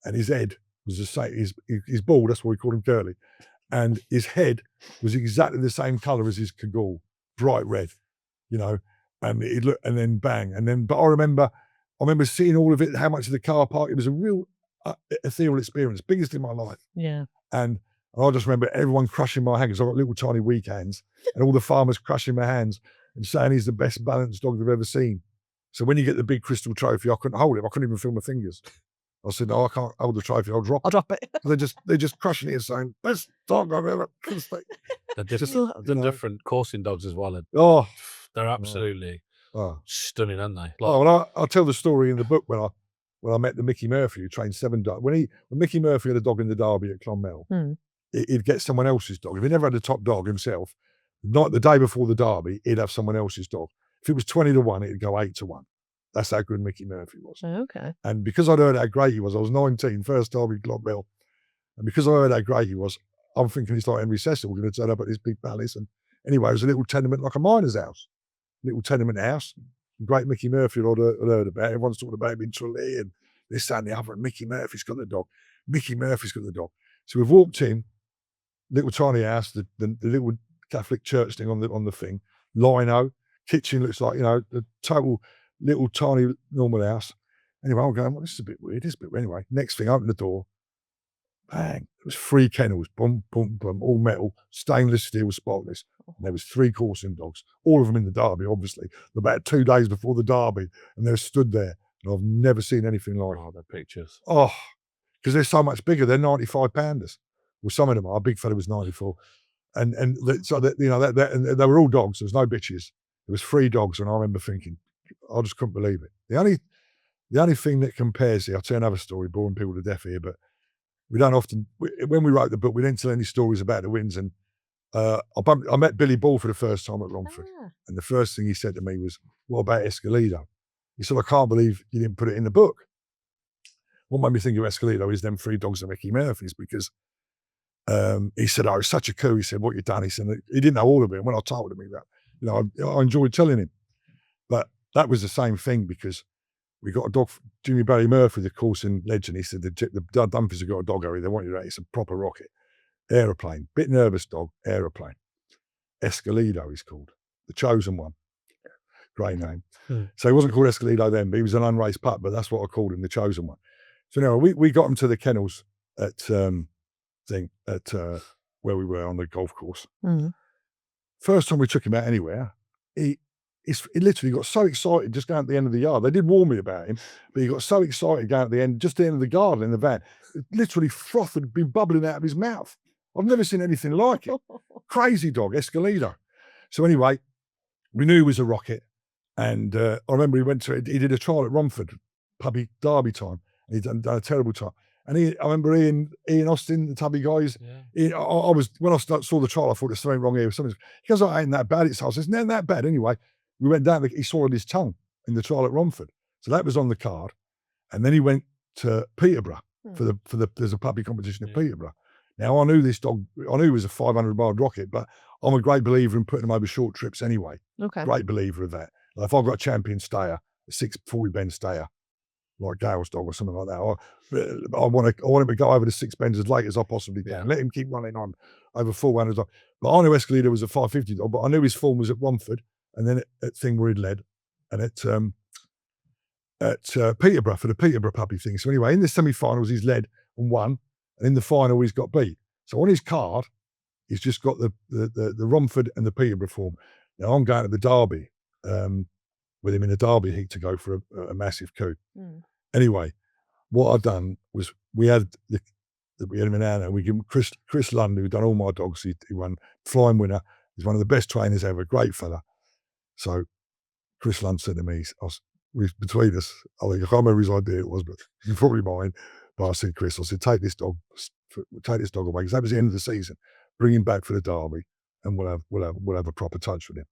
and his head was the same, he's bald, that's why we called him Curly. And his head was exactly the same colour as his cagoule, bright red, and it looked, and then bang. And then, but I remember seeing all of it, how much of the car park, it was a real ethereal experience, biggest in my life. Yeah. And I just remember everyone crushing my hand because I've got little tiny weak hands, and all the farmers crushing my hands and saying he's the best balanced dog they've ever seen. So when you get the big crystal trophy, I couldn't hold it. I couldn't even feel my fingers. I said, no, I can't hold the trophy. I'll drop it. They're just crushing it and saying, best dog I've ever. They're different coursing dogs as well. Oh, they're absolutely stunning, aren't they? Well, I'll tell the story in the book when I met the Mickey Murphy who trained 7 dogs. When Mickey Murphy had a dog in the Derby at Clonmel, he'd get someone else's dog. If he never had a top dog himself, the day before the Derby, he'd have someone else's dog. If it was 20-1, it'd go 8-1. That's how good Mickey Murphy was. Okay. And because I'd heard how great he was, I was 19, first Derby Clonmel, and because I heard how great he was, I'm thinking it's like Henry Cecil going to turn up at this big palace. And anyway, it was a little tenement, like a miner's house, little tenement house. Great Mickey Murphy I'd heard about. Everyone's talking about him in Tralee and this, that, and the other. And Mickey Murphy's got the dog. Mickey Murphy's got the dog. So we've walked in, little tiny house, the little Catholic church thing on the thing, lino, kitchen looks like, the total little tiny normal house. Anyway, I'm going, well, this is a bit weird. Anyway, next thing, open the door, bang. It was 3 kennels, boom, boom, boom, all metal, stainless steel, spotless. And there was 3 coursing dogs, all of them in the Derby, obviously. About 2 days before the Derby, and they stood there. And I've never seen anything like it. Oh, the pictures. Oh, because they're so much bigger. They're 95 pounders. Well, some of them are. Big fella was 94. So that, and they were all dogs. There was no bitches. There was 3 dogs, and I remember thinking, I just couldn't believe it. The only thing that compares here, I'll tell another story, boring people to death here, but we don't often, when we wrote the book, we didn't tell any stories about the wins. And I met Billy Ball for the first time at Romford. And the first thing he said to me was, what about Escalido? He said, I can't believe you didn't put it in the book. What made me think of Escalido is them 3 dogs of Mickey Murphy's, because he said, oh, it's such a coup. He said, what you done? He said, he didn't know all of it. And when I told him that, I enjoyed telling him. But that was the same thing, because we got a dog, Jimmy Barry Murphy, the coursing legend. He said, the Dumfries have got a dog, Harry. They want you to, it's a proper rocket. Aeroplane, bit nervous dog, aeroplane. Escalido he's called, the chosen one. Great name. So he wasn't called Escalido then, but he was an unraced pup, but that's what I called him, the chosen one. So anyway, we got him to the kennels at where we were on the golf course. First time we took him out anywhere, he literally got so excited just going at the end of the yard. They did warn me about him, but he got so excited going at the end, just the end of the garden in the van. Literally froth had been bubbling out of his mouth. I've never seen anything like it. Crazy dog, Escalido. So anyway, we knew he was a rocket. And I remember he did a trial at Romford, puppy Derby time. And he'd done a terrible time. And I remember Ian Austin, the tubby guys. Yeah. When I saw the trial, I thought there's something wrong here. He goes, oh, it ain't that bad. I said, it's not that bad. Anyway, we went down, he saw on his tongue in the trial at Romford. So that was on the card. And then he went to Peterborough there's a puppy competition in Peterborough. Now I knew this dog, he was a 500-mile rocket, but I'm a great believer in putting him over short trips anyway. Okay. Great believer of that. Like if I've got a champion stayer, a 640 bend stayer, like Gale's dog or something like that, I want him to go over the 6 bends as late as I possibly can. Yeah. Let him keep running on over 400. But I knew Escalido was a 550 dog, but I knew his form was at Romford, and then at thing where he'd led, and at Peterborough for the Peterborough puppy thing. So anyway, in the semi-finals, he's led and won, and in the final, he's got beat. So on his card, he's just got the Romford and the Peterborough form. Now I'm going to the Derby with him in a Derby heat to go for a massive coup. Anyway, what I'd done was we had him in Anna. We give him Chris Lund, who done all my dogs. He won flying winner. He's one of the best trainers ever. Great fella. So Chris Lund said to me, between us, I think, I can't remember whose idea it was, but probably mine. But I said, Chris, I said, take this dog away, because that was the end of the season. Bring him back for the derby, and we'll have a proper touch with him.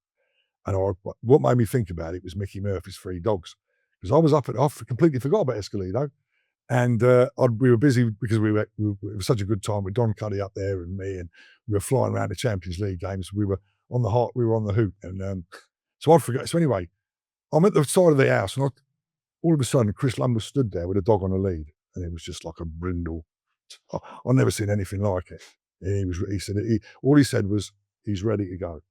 And what made me think about it was Mickey Murphy's 3 dogs, because I was I completely forgot about Escalido, and we were busy because it was such a good time with Don Cuddy up there and me, and we were flying around the Champions League games. We were on the hoop, and so I forgot. So anyway, I'm at the side of the house, and all of a sudden, Chris Lumber stood there with a dog on a lead, and it was just like a brindle. I've never seen anything like it. And all he said was, he's ready to go.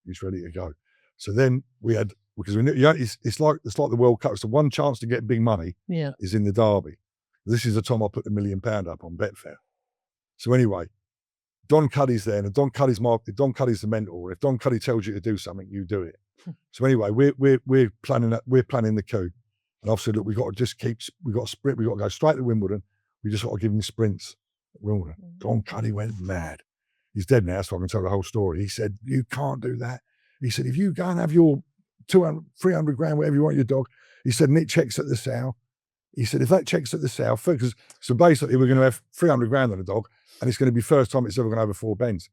He's ready to go. So then we had, because we knew, it's like the World Cup. It's the one chance to get big money is in the derby. This is the time I put the £1 million up on Betfair. So anyway, Don Cuddy's there, and Don Cuddy's the mentor. If Don Cuddy tells you to do something, you do it. So anyway, we're planning the coup, and I've said, look, we've got to sprint. We've got to go straight to Wimbledon. We just got to give him sprints at Wimbledon. Don Cuddy went mad. He's dead now, so I can tell the whole story. He said, you can't do that. He said, if you go and have your 200, 300 grand, whatever you want your dog, he said, and it checks at the sow. He said, if that checks at the sow, so basically we're going to have 300 grand on a dog, and it's going to be first time it's ever going to have 4 bends.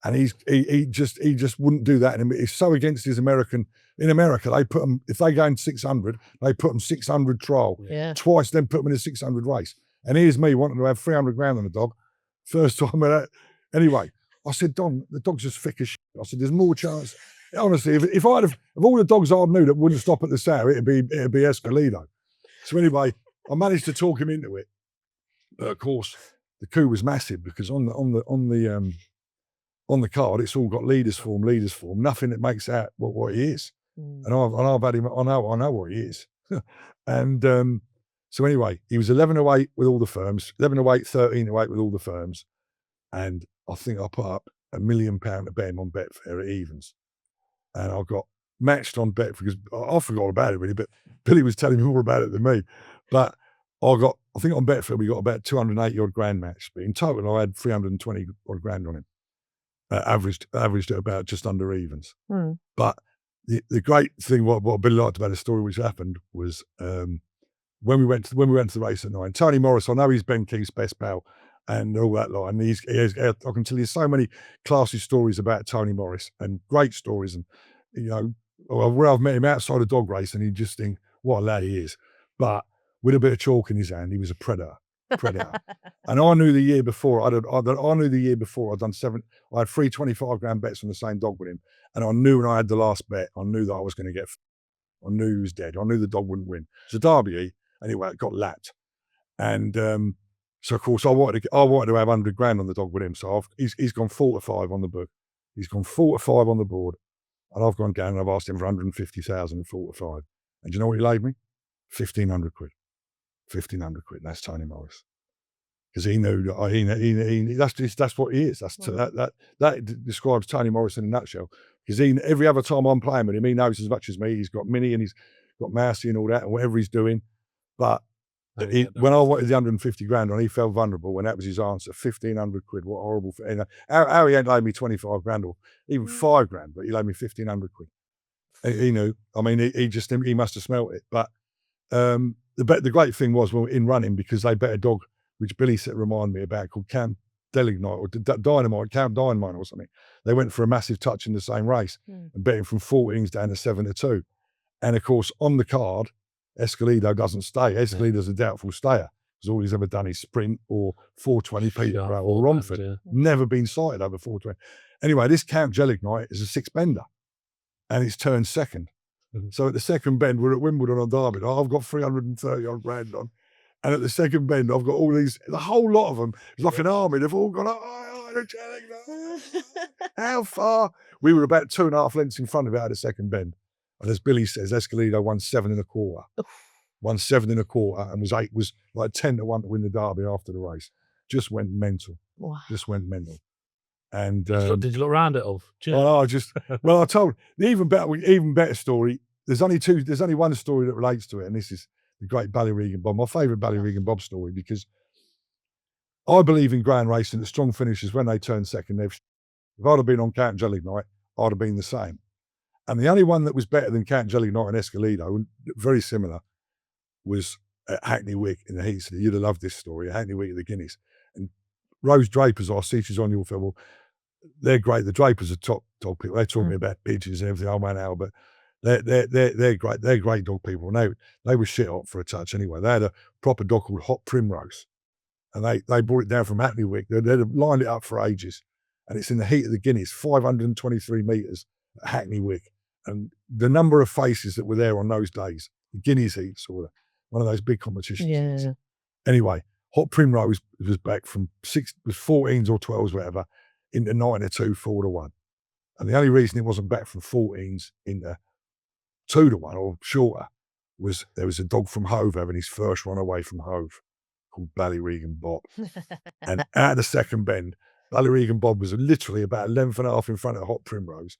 And he just wouldn't do that. And he's so against his American. In America, they put them, if they go in 600, they put them 600 trial. Twice, then put them in a 600 race. And here's me wanting to have 300 grand on a dog. First time of that. Anyway, I said, Don, the dog's just thick as shit. I said, there's more chance. Honestly, if all the dogs I knew that wouldn't stop at the sow, it'd be Escalido. So anyway, I managed to talk him into it. But of course, the coup was massive, because on the card, it's all got leaders form, nothing that makes out what he is. And I've had him, I know what he is. And so anyway, he was 11-8 with all the firms, 11-8, 13-8 with all the firms. And I think I put up £1 million to bet him on Betfair at evens. And I got matched on Betfair, because I forgot about it really, but Billy was telling me more about it than me. But I think on Betfair, we got about 280 odd grand matched. But in total, I had 320 odd grand on him. Averaged at about just under evens. But the great thing, what I really liked about the story which happened was when we went to the race at 9, Tony Morris, I know he's Ben King's best pal and all that lot, and I can tell you so many classy stories about Tony Morris, and great stories, and where I've met him outside a dog race, and you just think, what a lad he is. But with a bit of chalk in his hand, he was a predator. And I knew the year before I'd done 7. I had 3 25 grand bets on the same dog with him, and I knew when I had the last bet, I knew that I was going to get. I knew he was dead. I knew the dog wouldn't win. It's a derby anyway. It got lapped, and so of course I wanted to have 100 grand on the dog with him. So he's gone 4 to 5 on the book. He's gone 4 to 5 on the board, and I've gone down and I've asked him for 150,000 at 4 to 5. And do you know what he laid me? 1,500 quid. 1,500 quid. That's Tony Morris, because he knew that that's what he is. That describes Tony Morris in a nutshell. Because every other time I'm playing with him, he knows as much as me. He's got Minnie and he's got Mousy and all that, and whatever he's doing. But when I wanted the 150 grand on, he felt vulnerable when that was his answer. 1,500 quid. What horrible thing. How he ain't laid me 25 grand or even 5 grand, but he laid me 1,500 quid. He knew. I mean, he must have smelt it. But the great thing was, well, in running, because they bet a dog, which Billy said reminded me about, called Count Delignite or Count Dynamite or something. They went for a massive touch in the same race and betting from 14s down to 7 to 2. And of course, on the card, Escalido doesn't stay. Escalido's a doubtful stayer, because all he's ever done is sprint or 420 Peterborough or Romford. Never been sighted over 420. Anyway, this Count Delignite is a 6-bender, and it's turned second. So at the second bend, we're at Wimbledon on Derby. I've got 330 odd grand on. And at the second bend, I've got all these, the whole lot of them, it's like an army. They've all gone, how far? We were about 2.5 lengths in front of it at the second bend. And as Billy says, Escalido won 7 1/4. Won 7 1/4 and was like 10 to 1 to win the Derby after the race. Just went mental. Wow. Just went mental. And did you look around it all? I told the even better story. There's only one story that relates to it, and this is the great Ballyregan Bob, my favourite Ballyregan Bob story, because I believe in grand racing that strong finishers, when they turn second, if I'd have been on Count Jelly Night, I'd have been the same. And the only one that was better than Count Jelly Knight and Escalido, and very similar, was at Hackney Wick in the heats. You'd have loved this story, at Hackney Wick at the Guineas. And Rose Drapers, I see she's on your film. Well, they're great. The Drapers are top dog people. They talk me about pigeons and everything. Oh man, Al, but they're great. They're great dog people. And they were shit hot for a touch anyway. They had a proper dog called Hot Primrose, and they brought it down from Hackney Wick. They'd lined it up for ages, and it's in the heat of the Guineas, 523 metres at Hackney Wick. And the number of faces that were there on those days, the Guineas heats or one of those big competitions. Yeah. Anyway, Hot Primrose was back from 14s or 12s, whatever, into 9 to 2, 4 to 1. And the only reason it wasn't back from 14s into 2 to 1 or shorter was there was a dog from Hove having his first run away from Hove called Ballyregan Bob. And at the second bend, Ballyregan Bob was literally about a length and a half in front of Hot Primrose.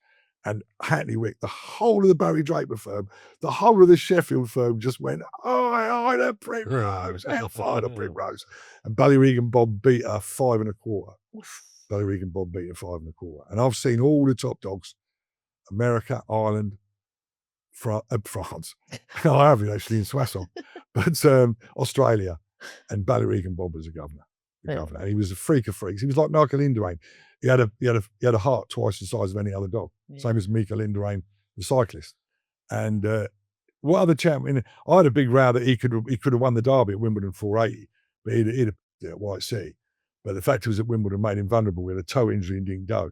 And Hackney Wick, the whole of the Barry Draper firm, the whole of the Sheffield firm just went, oh, the Primrose, hellfire the Primrose. And Ballyregan Bob beat her 5 1/4. Ballyregan Bob beat her 5 1/4. And I've seen all the top dogs, America, Ireland, France. I haven't actually in Soissons, but Australia. And Ballyregan Bob was the governor. And he was a freak of freaks. He was like Michael Indurain. He had a heart twice the size of any other dog. Yeah. Same as Michael Indurain, the cyclist. And what other champion? I had a big row that he could have won the Derby at Wimbledon 480, but he'd have at White City. But the fact was that Wimbledon made him vulnerable with a toe injury and didn't go.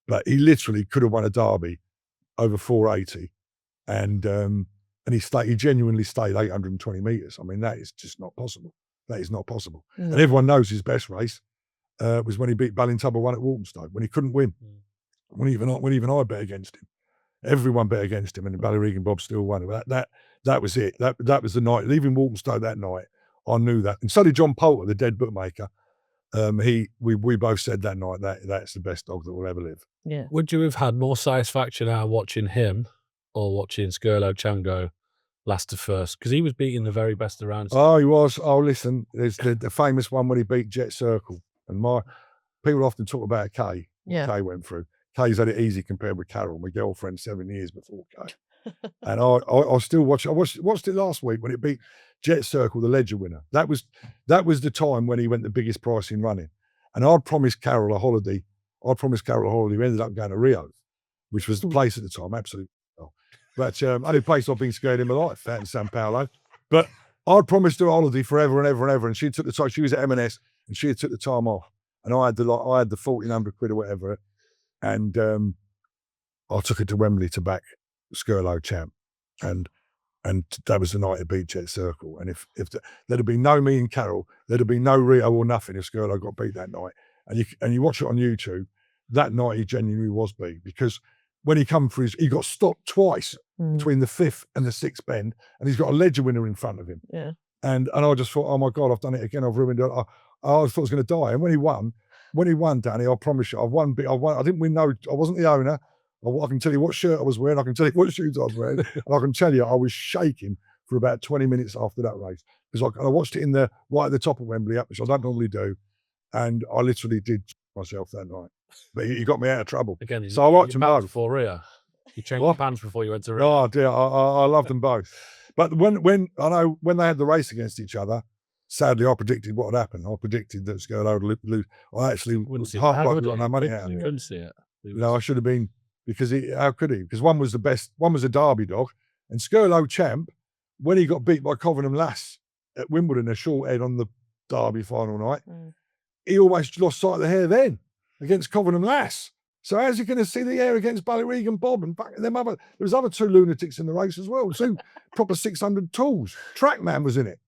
But he literally could have won a Derby over 480, and he genuinely stayed 820 metres. I mean, that is just not possible. That is not possible. And everyone knows his best race was when he beat Ballintubber 1 at Walthamstow, when he couldn't win. When even I bet against him. Everyone bet against him, and Ballyregan Bob still won. That was it. That was the night. Leaving Walthamstow that night, I knew that. And so did John Poulter, the dead bookmaker. We both said that night that's the best dog that will ever live. Yeah. Would you have had more satisfaction out of watching him or watching Skurlo Chango last to first? Because he was beating the very best around. Oh, he was. Oh, listen, there's the famous one when he beat Jet Circle. And people often talk about Kay. Yeah. Kay went through. Kay's had it easy compared with Carol, my girlfriend, 7 years before Kay. And I still watch it. I watched it last week when it beat Jet Circle, the Ledger winner. That was the time when he went the biggest price in running. And I'd promised Carol a holiday. We ended up going to Rio, which was the place at the time, absolutely. But only place I've been scared in my life, that in Sao Paulo. But I'd promised her a holiday forever and ever and ever. And she took the time. She was at M&S and she took the time off. And I had the 1,400 quid or whatever. And I took it to Wembley to back Skurlo Champ. And that was the night it beat Jet Circle. And if there'd have been no me and Carol, there'd have been no Rio or nothing if Skurlo got beat that night. And you watch it on YouTube, that night he genuinely was beat, because when he come for he got stopped twice between the 5th and the 6th bend, and he's got a Ledger winner in front of him. Yeah. And I just thought, oh my God, I've done it again. I've ruined it. I thought I was going to die. And when he won, Danny, I promise you, I won. I didn't win. No, I wasn't the owner. I can tell you what shirt I was wearing. I can tell you what shoes I was wearing. And I can tell you I was shaking for about 20 minutes after that race. Because I watched it right at the top of Wembley, which I don't normally do. And I literally did myself that night. But he got me out of trouble. Again, so I liked him both. Before Rio. You changed your pants before you went to Rio. Oh dear, I loved them both. But when they had the race against each other, sadly I predicted what would happen. I predicted that Skurlo would lose. I actually half got no money out of it. You couldn't see it. No, I should have been, because how could he? Because one was the best, one was a Derby dog, and Skurlo Champ, when he got beat by Covenham Lass at Wimbledon, a short head on the Derby final night, he almost lost sight of the hair then against Covenham Lass. So how's he going to see the hair against Ballyregan Bob and there was other two lunatics in the race as well, two proper 600 tools. Trackman was in it.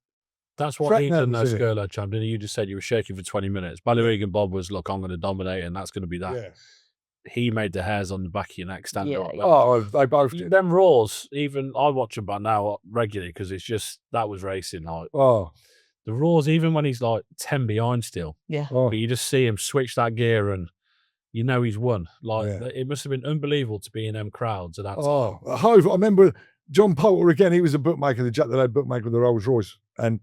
That's what he did in that Skurlo Champ, didn't he? You just said you were shaking for 20 minutes. Ballyregan Bob was, look, I'm going to dominate and that's going to be that. Yeah. He made the hairs on the back of your neck stand up. Oh, they both did. Them Raws, even I watch them by now regularly because it's just, that was racing. Like, the Raws, even when he's like 10 behind still. Yeah. But you just see him switch that gear and you know he's won. Like, it must have been unbelievable to be in them crowds at that time. Hove, I remember John Poulter again, he was a bookmaker, the Jack the Lad bookmaker of the Rolls Royce. And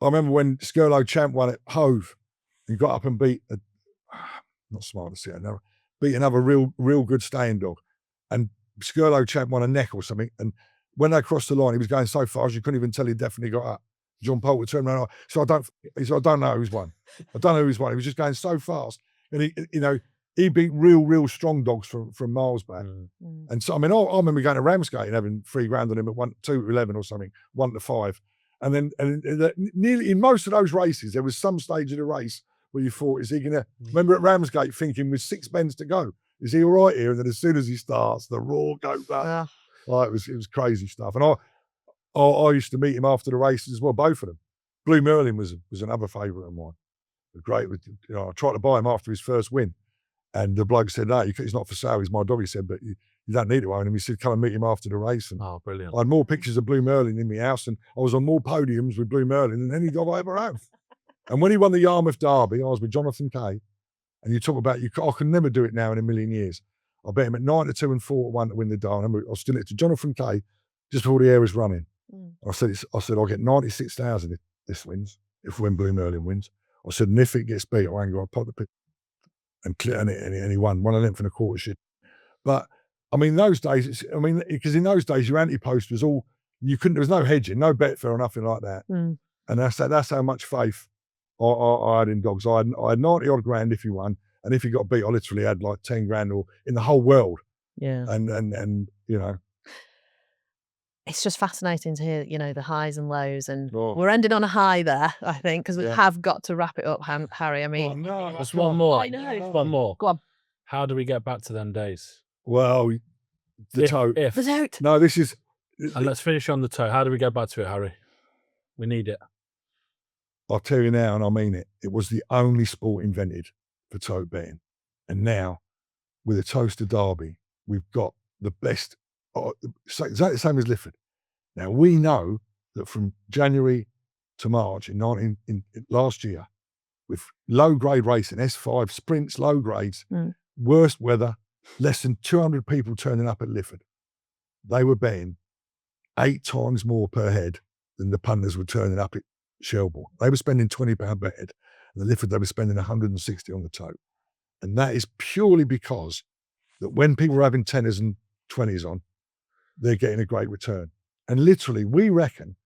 I remember when Skurlo Champ won at Hove, he got up and beat, not smart to see it now, beat another real good staying dog. And Skirlow champ won a neck or something, and when they crossed the line, he was going so fast you couldn't even tell he definitely got up. John Poulter turned around. So he said, I don't know who's won. I don't know who's won. He was just going so fast, and he beat real strong dogs from miles back. And so I mean, I remember going to Ramsgate and having $3,000 on him at 2-11 or something, 1-5, and then nearly in most of those races there was some stage of the race where you thought, is he going to? Remember at Ramsgate thinking with 6 bends to go, is he all right here? And then as soon as he starts, the roar goes up. It was crazy stuff. And I used to meet him after the races as well, both of them. Blue Merlin was another favourite of mine. Great, I tried to buy him after his first win, and the bloke said, "No, he's not for sale. He's my dog." He said, "But you don't need to own him." He said, "Come and meet him after the race." And brilliant! I had more pictures of Blue Merlin in my house, and I was on more podiums with Blue Merlin than any dog I ever owned. And when he won the Yarmouth Derby, I was with Jonathan Kay, and you talk about I could never do it now in a million years. I bet him at 9-2 and 4-1 to win the Derby. I was still it to Jonathan Kay just before the air was running. I said, I'll get 96,000 if this wins, when Blue Merlin wins. I said, and if it gets beat, I'll pop the pit and he won 1 1/4 shit. But I mean, those days, because in those days your anti-post was all there was no hedging, no Betfair or nothing like that. And that's how much faith I had in dogs. I had 90 odd grand if he won, and if he got beat, I literally had like 10 grand or in the whole world. Yeah. And it's just fascinating to hear, the highs and lows, and we're ending on a high there, I think, because we have got to wrap it up, Harry. I mean, there's one more. I know. There's one more. Go on. How do we get back to them days? Well, the tote. The tote. No, this is. And let's finish on the tote. How do we get back to it, Harry? We need it. I'll tell you now, and I mean it. It was the only sport invented for tote betting, and now with a Toaster Derby, we've got the best. Exactly the same as Lifford. Now we know that from January to March in last year, with low grade racing, S5 sprints, low grades, worst weather, less than 200 people turning up at Lifford, they were betting 8 times more per head than the punters were turning up at Shelbourne. They were spending £20 per head, and the Lifford they were spending 160 on the tote, and that is purely because that when people are having tenors and 20s on, they're getting a great return. And literally, we reckon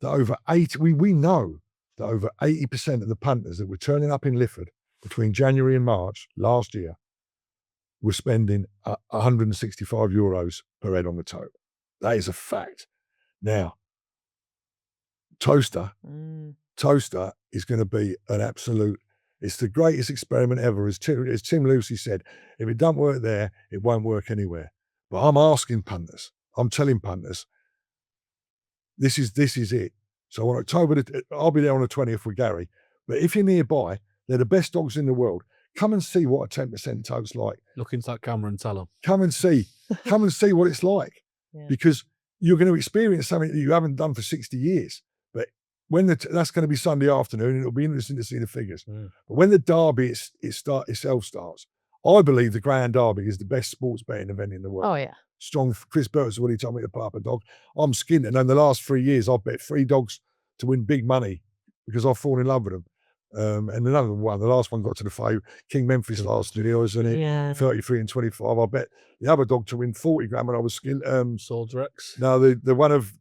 that we know that over 80% of the punters that were turning up in Lifford between January and March last year were spending €165 per head on the tote. That is a fact. Now, Toaster is going to be an absolute, it's the greatest experiment ever. As Tim Lucy said, if it doesn't work there, it won't work anywhere. But I'm asking punters, I'm telling punters, this is it. So on October, I'll be there on the 20th with Gary. But if you're nearby, they're the best dogs in the world. Come and see what a 10% tote's like. Look into that camera and tell them. Come and see what it's like. Yeah. Because you're going to experience something that you haven't done for 60 years. But when that's going to be Sunday afternoon, and it'll be interesting to see the figures. But when the Derby itself starts, I believe the Grand Derby is the best sports betting event in the world. Oh, yeah. Strong. Chris Burt's already told me to put up a dog. I'm skinned. And in the last 3 years, I've bet 3 dogs to win big money because I've fallen in love with them. And another one, the last one got to the favourite, King Memphis last year, wasn't it? Yeah. 33 and 25. I bet the other dog to win 40 grand when I was skinned. Swords Rex? No, the one of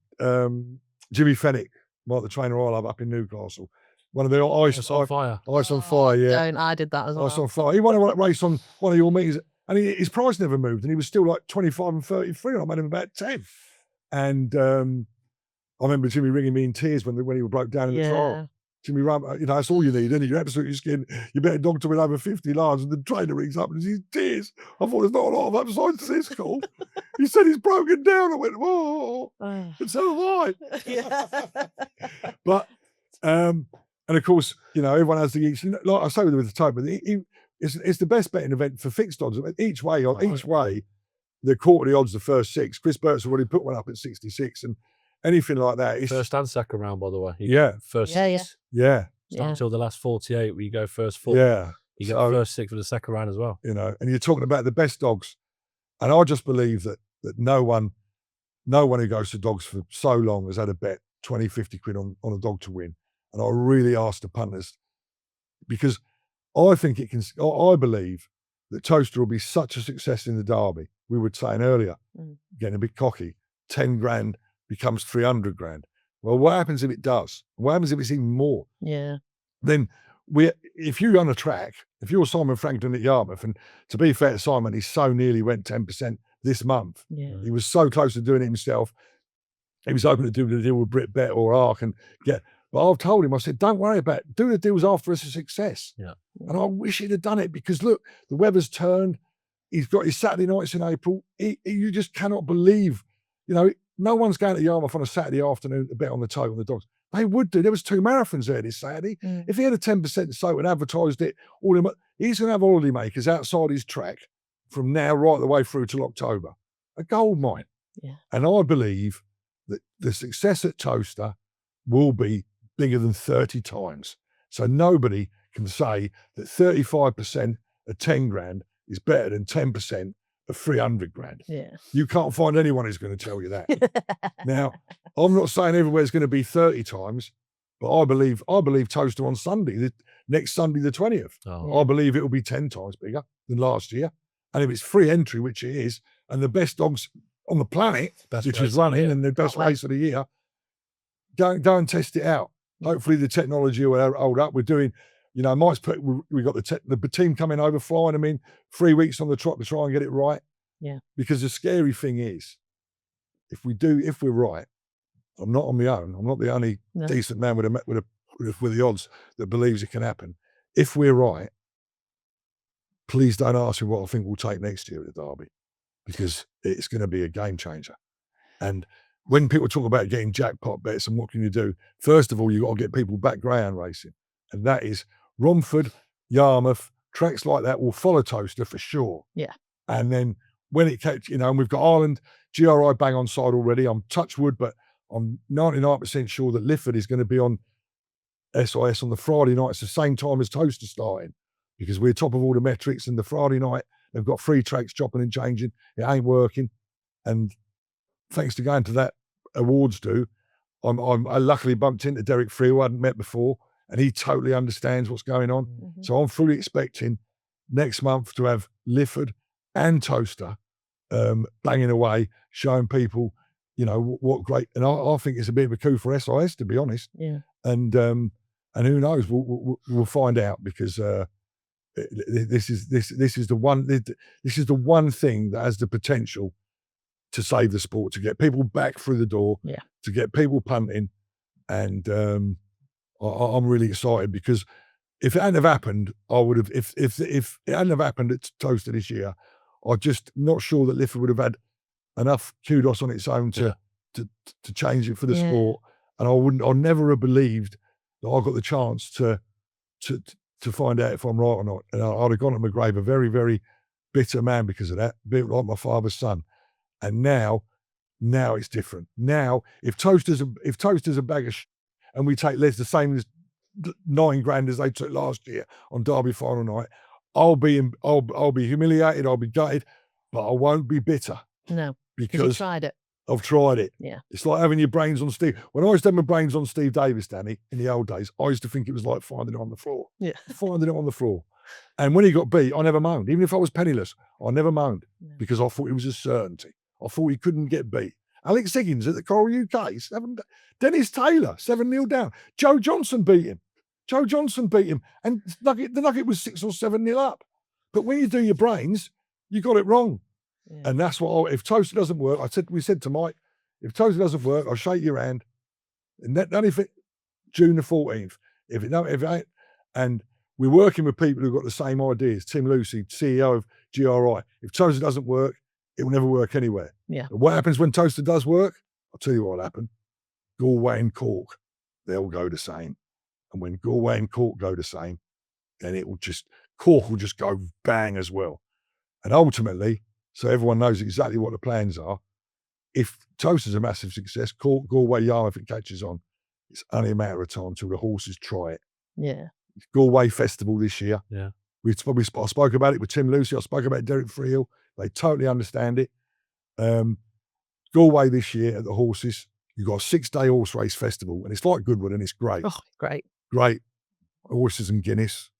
Jimmy Fennick, like the trainer I love up in Newcastle. One of the Ice on Fire. Ice on Fire, yeah. I did that as well. Ice on Fire. He won a race on one of your meetings, and his price never moved, and he was still like 25 and 33, and I made him about 10. And I remember Jimmy ringing me in tears when he broke down in the trial. Jimmy Rum, that's all you need, isn't it? You're absolutely skinned. You bet a dog to win over 50 large, and the trainer rings up and he's in tears. I thought there's not a lot of upside to this call. He said he's broken down. I went, whoa, and so have I. But, and of course, everyone has the each, like I say with the tote, but it's the best betting event for fixed odds. Each way, the quarterly odds, the first 6. Chris Burt's already put one up at 66, and anything like that. First and second round, by the way. First 6. Yeah. Until the last 48, where you go first 4. Yeah. You get the first 6 for the second round as well. And you're talking about the best dogs. And I just believe that no one who goes to dogs for so long has had a bet 20, 50 quid on a dog to win. And I really ask the punters, because I believe that Toaster will be such a success in the Derby we were saying earlier, getting a bit cocky, 10 grand becomes 300 grand. Well, what happens if it does? What happens if it's even more? Yeah. Then if you're on a track, if you're Simon Franklin at Yarmouth, and to be fair to Simon, he so nearly went 10% this month. Yeah. He was so close to doing it himself. He was hoping to do the deal with BritBet or ARC and but I've told him, I said, don't worry about it. Do the deals after it's a success. Yeah. And I wish he'd have done it because look, the weather's turned. He's got his Saturday nights in April. You just cannot believe, no one's going to Yarmouth on a Saturday afternoon to bet on the tote on the dogs. They would do. There was 2 marathons there this Saturday. If he had a 10% soap and advertised it, he's going to have holidaymakers outside his track from now right the way through till October. A gold mine. Yeah. And I believe that the success at Toaster will be bigger than 30 times. So nobody can say that 35% of 10 grand is better than 10% of 300 grand. Yeah. You can't find anyone who's going to tell you that. Now, I'm not saying everywhere's going to be 30 times, but I believe Toaster on Sunday, next Sunday the 20th. Oh. I believe it will be 10 times bigger than last year. And if it's free entry, which it is, and the best dogs on the planet, which is running, and the best race of the year, go and test it out. Hopefully the technology will hold up. We're doing, Mike's we got the team coming over, flying them in 3 weeks on the trot to try and get it right. Yeah. Because the scary thing is, if we're right, I'm not on my own. I'm not the only decent man with the odds that believes it can happen. If we're right, please don't ask me what I think we'll take next year at the Derby, because it's going to be a game changer. And when people talk about getting jackpot bets and what can you do, first of all, you've got to get people back greyhound racing. And that is Romford, Yarmouth, tracks like that will follow Toaster for sure. Yeah. And then when it catch, and we've got Ireland, GRI bang on side already. I'm touch wood, but I'm 99% sure that Lifford is going to be on SIS on the Friday night. It's the same time as Toaster starting, because we're top of all the metrics, and the Friday night, they've got 3 tracks chopping and changing. It ain't working. And thanks to going to that awards do, I luckily bumped into Derek Free, who I hadn't met before, and he totally understands what's going on. Mm-hmm. So I'm fully expecting next month to have Lifford and Toaster banging away, showing people, what great. And I think it's a bit of a coup for SIS, to be honest. Yeah. And who knows? We'll find out, because this is the one thing that has the potential to save the sport, to get people back through the door, to get people punting. And I'm really excited, because if it hadn't have happened, I would have, if it hadn't have happened at Toaster this year, I'm just not sure that Lifford would have had enough kudos on its own to change it for the sport. And I never have believed that I got the chance to find out if I'm right or not. And I'd have gone to my grave a very, very bitter man because of that, a bit like my father's son. And now it's different. Now, if Toaster's a bag of and we take less, the same as 9 grand as they took last year on Derby final night, I'll be humiliated, I'll be gutted, but I won't be bitter. No, because you tried it. I've tried it. Yeah. It's like having your brains on Steve. When I used to have my brains on Steve Davis, Danny, in the old days, I used to think it was like finding it on the floor. Yeah. Finding it on the floor. And when he got beat, I never moaned. Even if I was penniless, I never moaned, because I thought it was a certainty. I thought he couldn't get beat. Alex Higgins at the Coral UK, Dennis Taylor, 7-0 down. Joe Johnson beat him. And the Nugget was 6 or 7-0 up. But when you do your brains, you got it wrong. Yeah. And that's what, if Toaster doesn't work, we said to Mike, if Toaster doesn't work, I'll shake your hand. And that, only if it, June the 14th. If it ain't, and we're working with people who've got the same ideas. Tim Lucy, CEO of GRI. If Toaster doesn't work, it will never work anywhere. Yeah. But what happens when Toaster does work? I'll tell you what will happen. Galway and Cork, they'll go the same. And when Galway and Cork go the same, then Cork will just go bang as well. And ultimately, so everyone knows exactly what the plans are, if Toaster's a massive success, Cork, Galway, Yarmouth, if it catches on, it's only a matter of time until the horses try it. Yeah. Galway Festival this year. Yeah. I spoke about it with Tim Lucy. I spoke about Derek Freehill. They totally understand it. Galway this year at the horses, you've got a 6-day horse race festival, and it's like Goodwood, and it's great. Oh, great. Great horses and Guinness.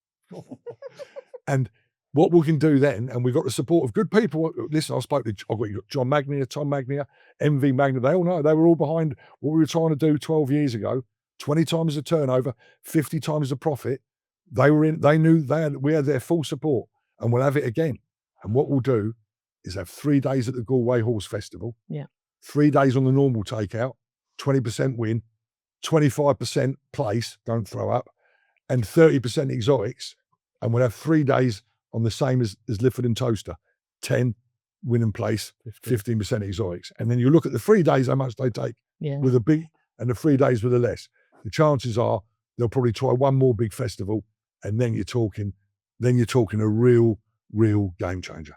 And what we can do then, and we've got the support of good people. Listen, I've got John Magnier, Tom Magnier, MV Magnier. They all know they were all behind what we were trying to do 12 years ago. 20 times the turnover, 50 times the profit. They were in. They knew we had their full support, and we'll have it again. And what we'll do is have 3 days at the Galway Horse Festival. Yeah. 3 days on the normal takeout, 20% win, 25% place, don't throw up, and 30% exotics. And we'll have 3 days on the same as Lifford and Toaster, 10 win and place, 15% exotics. And then you look at the 3 days, how much they take with a big, and the 3 days with a less. The chances are they'll probably try one more big festival, and then you're talking a real game changer.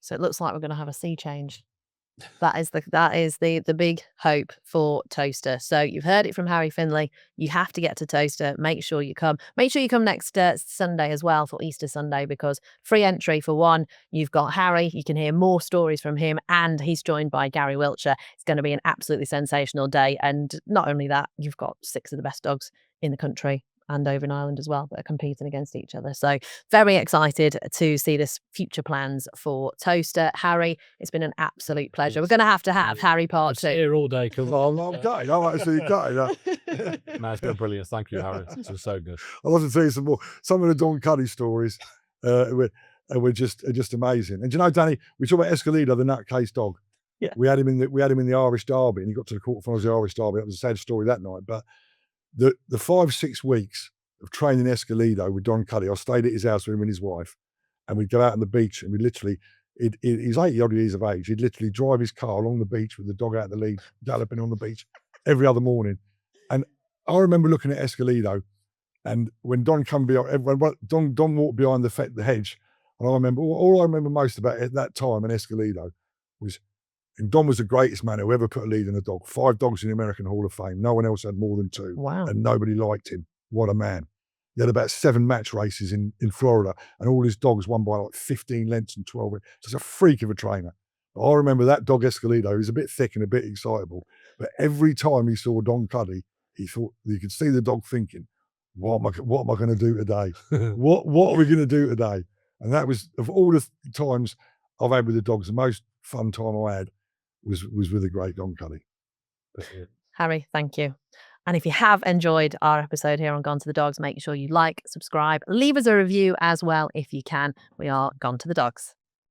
So it looks like we're going to have a sea change. That is the big hope for Toaster. So you've heard it from Harry Findlay. You have to get to Toaster. Make sure you come. Make sure you come next Sunday as well, for Easter Sunday, because free entry for one. You've got Harry. You can hear more stories from him, and he's joined by Gary Wiltshire. It's going to be an absolutely sensational day. And not only that, you've got 6 of the best dogs in the country and over in Ireland as well that are competing against each other. So very excited to see this future plans for Toaster. Harry, it's been an absolute pleasure. We're going to have Harry Part 2. Here all day. Come on. I'm gutted. I'm actually gutted. No, it's been brilliant. Thank you, Harry. This was so good. I'd love to tell you some more. Some of the Don Cuddy stories were just amazing. And you know, Danny, we talked about Escalido, the nutcase dog. Yeah. We had him in the Irish Derby, and he got to the quarterfinals of the Irish Derby. That was a sad story that night. But the 5-6 weeks of training Escalido with Don Cuddy, I stayed at his house with him and his wife, and we'd go out on the beach, and we literally, he's 80-odd years of age, he'd literally drive his car along the beach with the dog out the lead, galloping on the beach every other morning. And I remember looking at Escalido, and when Don come behind, Don walked behind the hedge, and I remember, all I remember most about it at that time and Escalido was, and Don was the greatest man who ever put a lead in a dog. 5 dogs in the American Hall of Fame. No one else had more than 2. Wow. And nobody liked him. What a man. He had about 7 match races in Florida, and all his dogs won by like 15 lengths and 12. So it's a freak of a trainer. But I remember that dog Escalido, he was a bit thick and a bit excitable. But every time he saw Don Cuddy, he thought, you could see the dog thinking, what am I going to do today? what are we going to do today? And that was, of all the times I've had with the dogs, the most fun time I had was with the great Don Cuddy. Harry, thank you. And if you have enjoyed our episode here on Gone to the Dogs, make sure you like, subscribe, leave us a review as well if you can. We are Gone to the Dogs.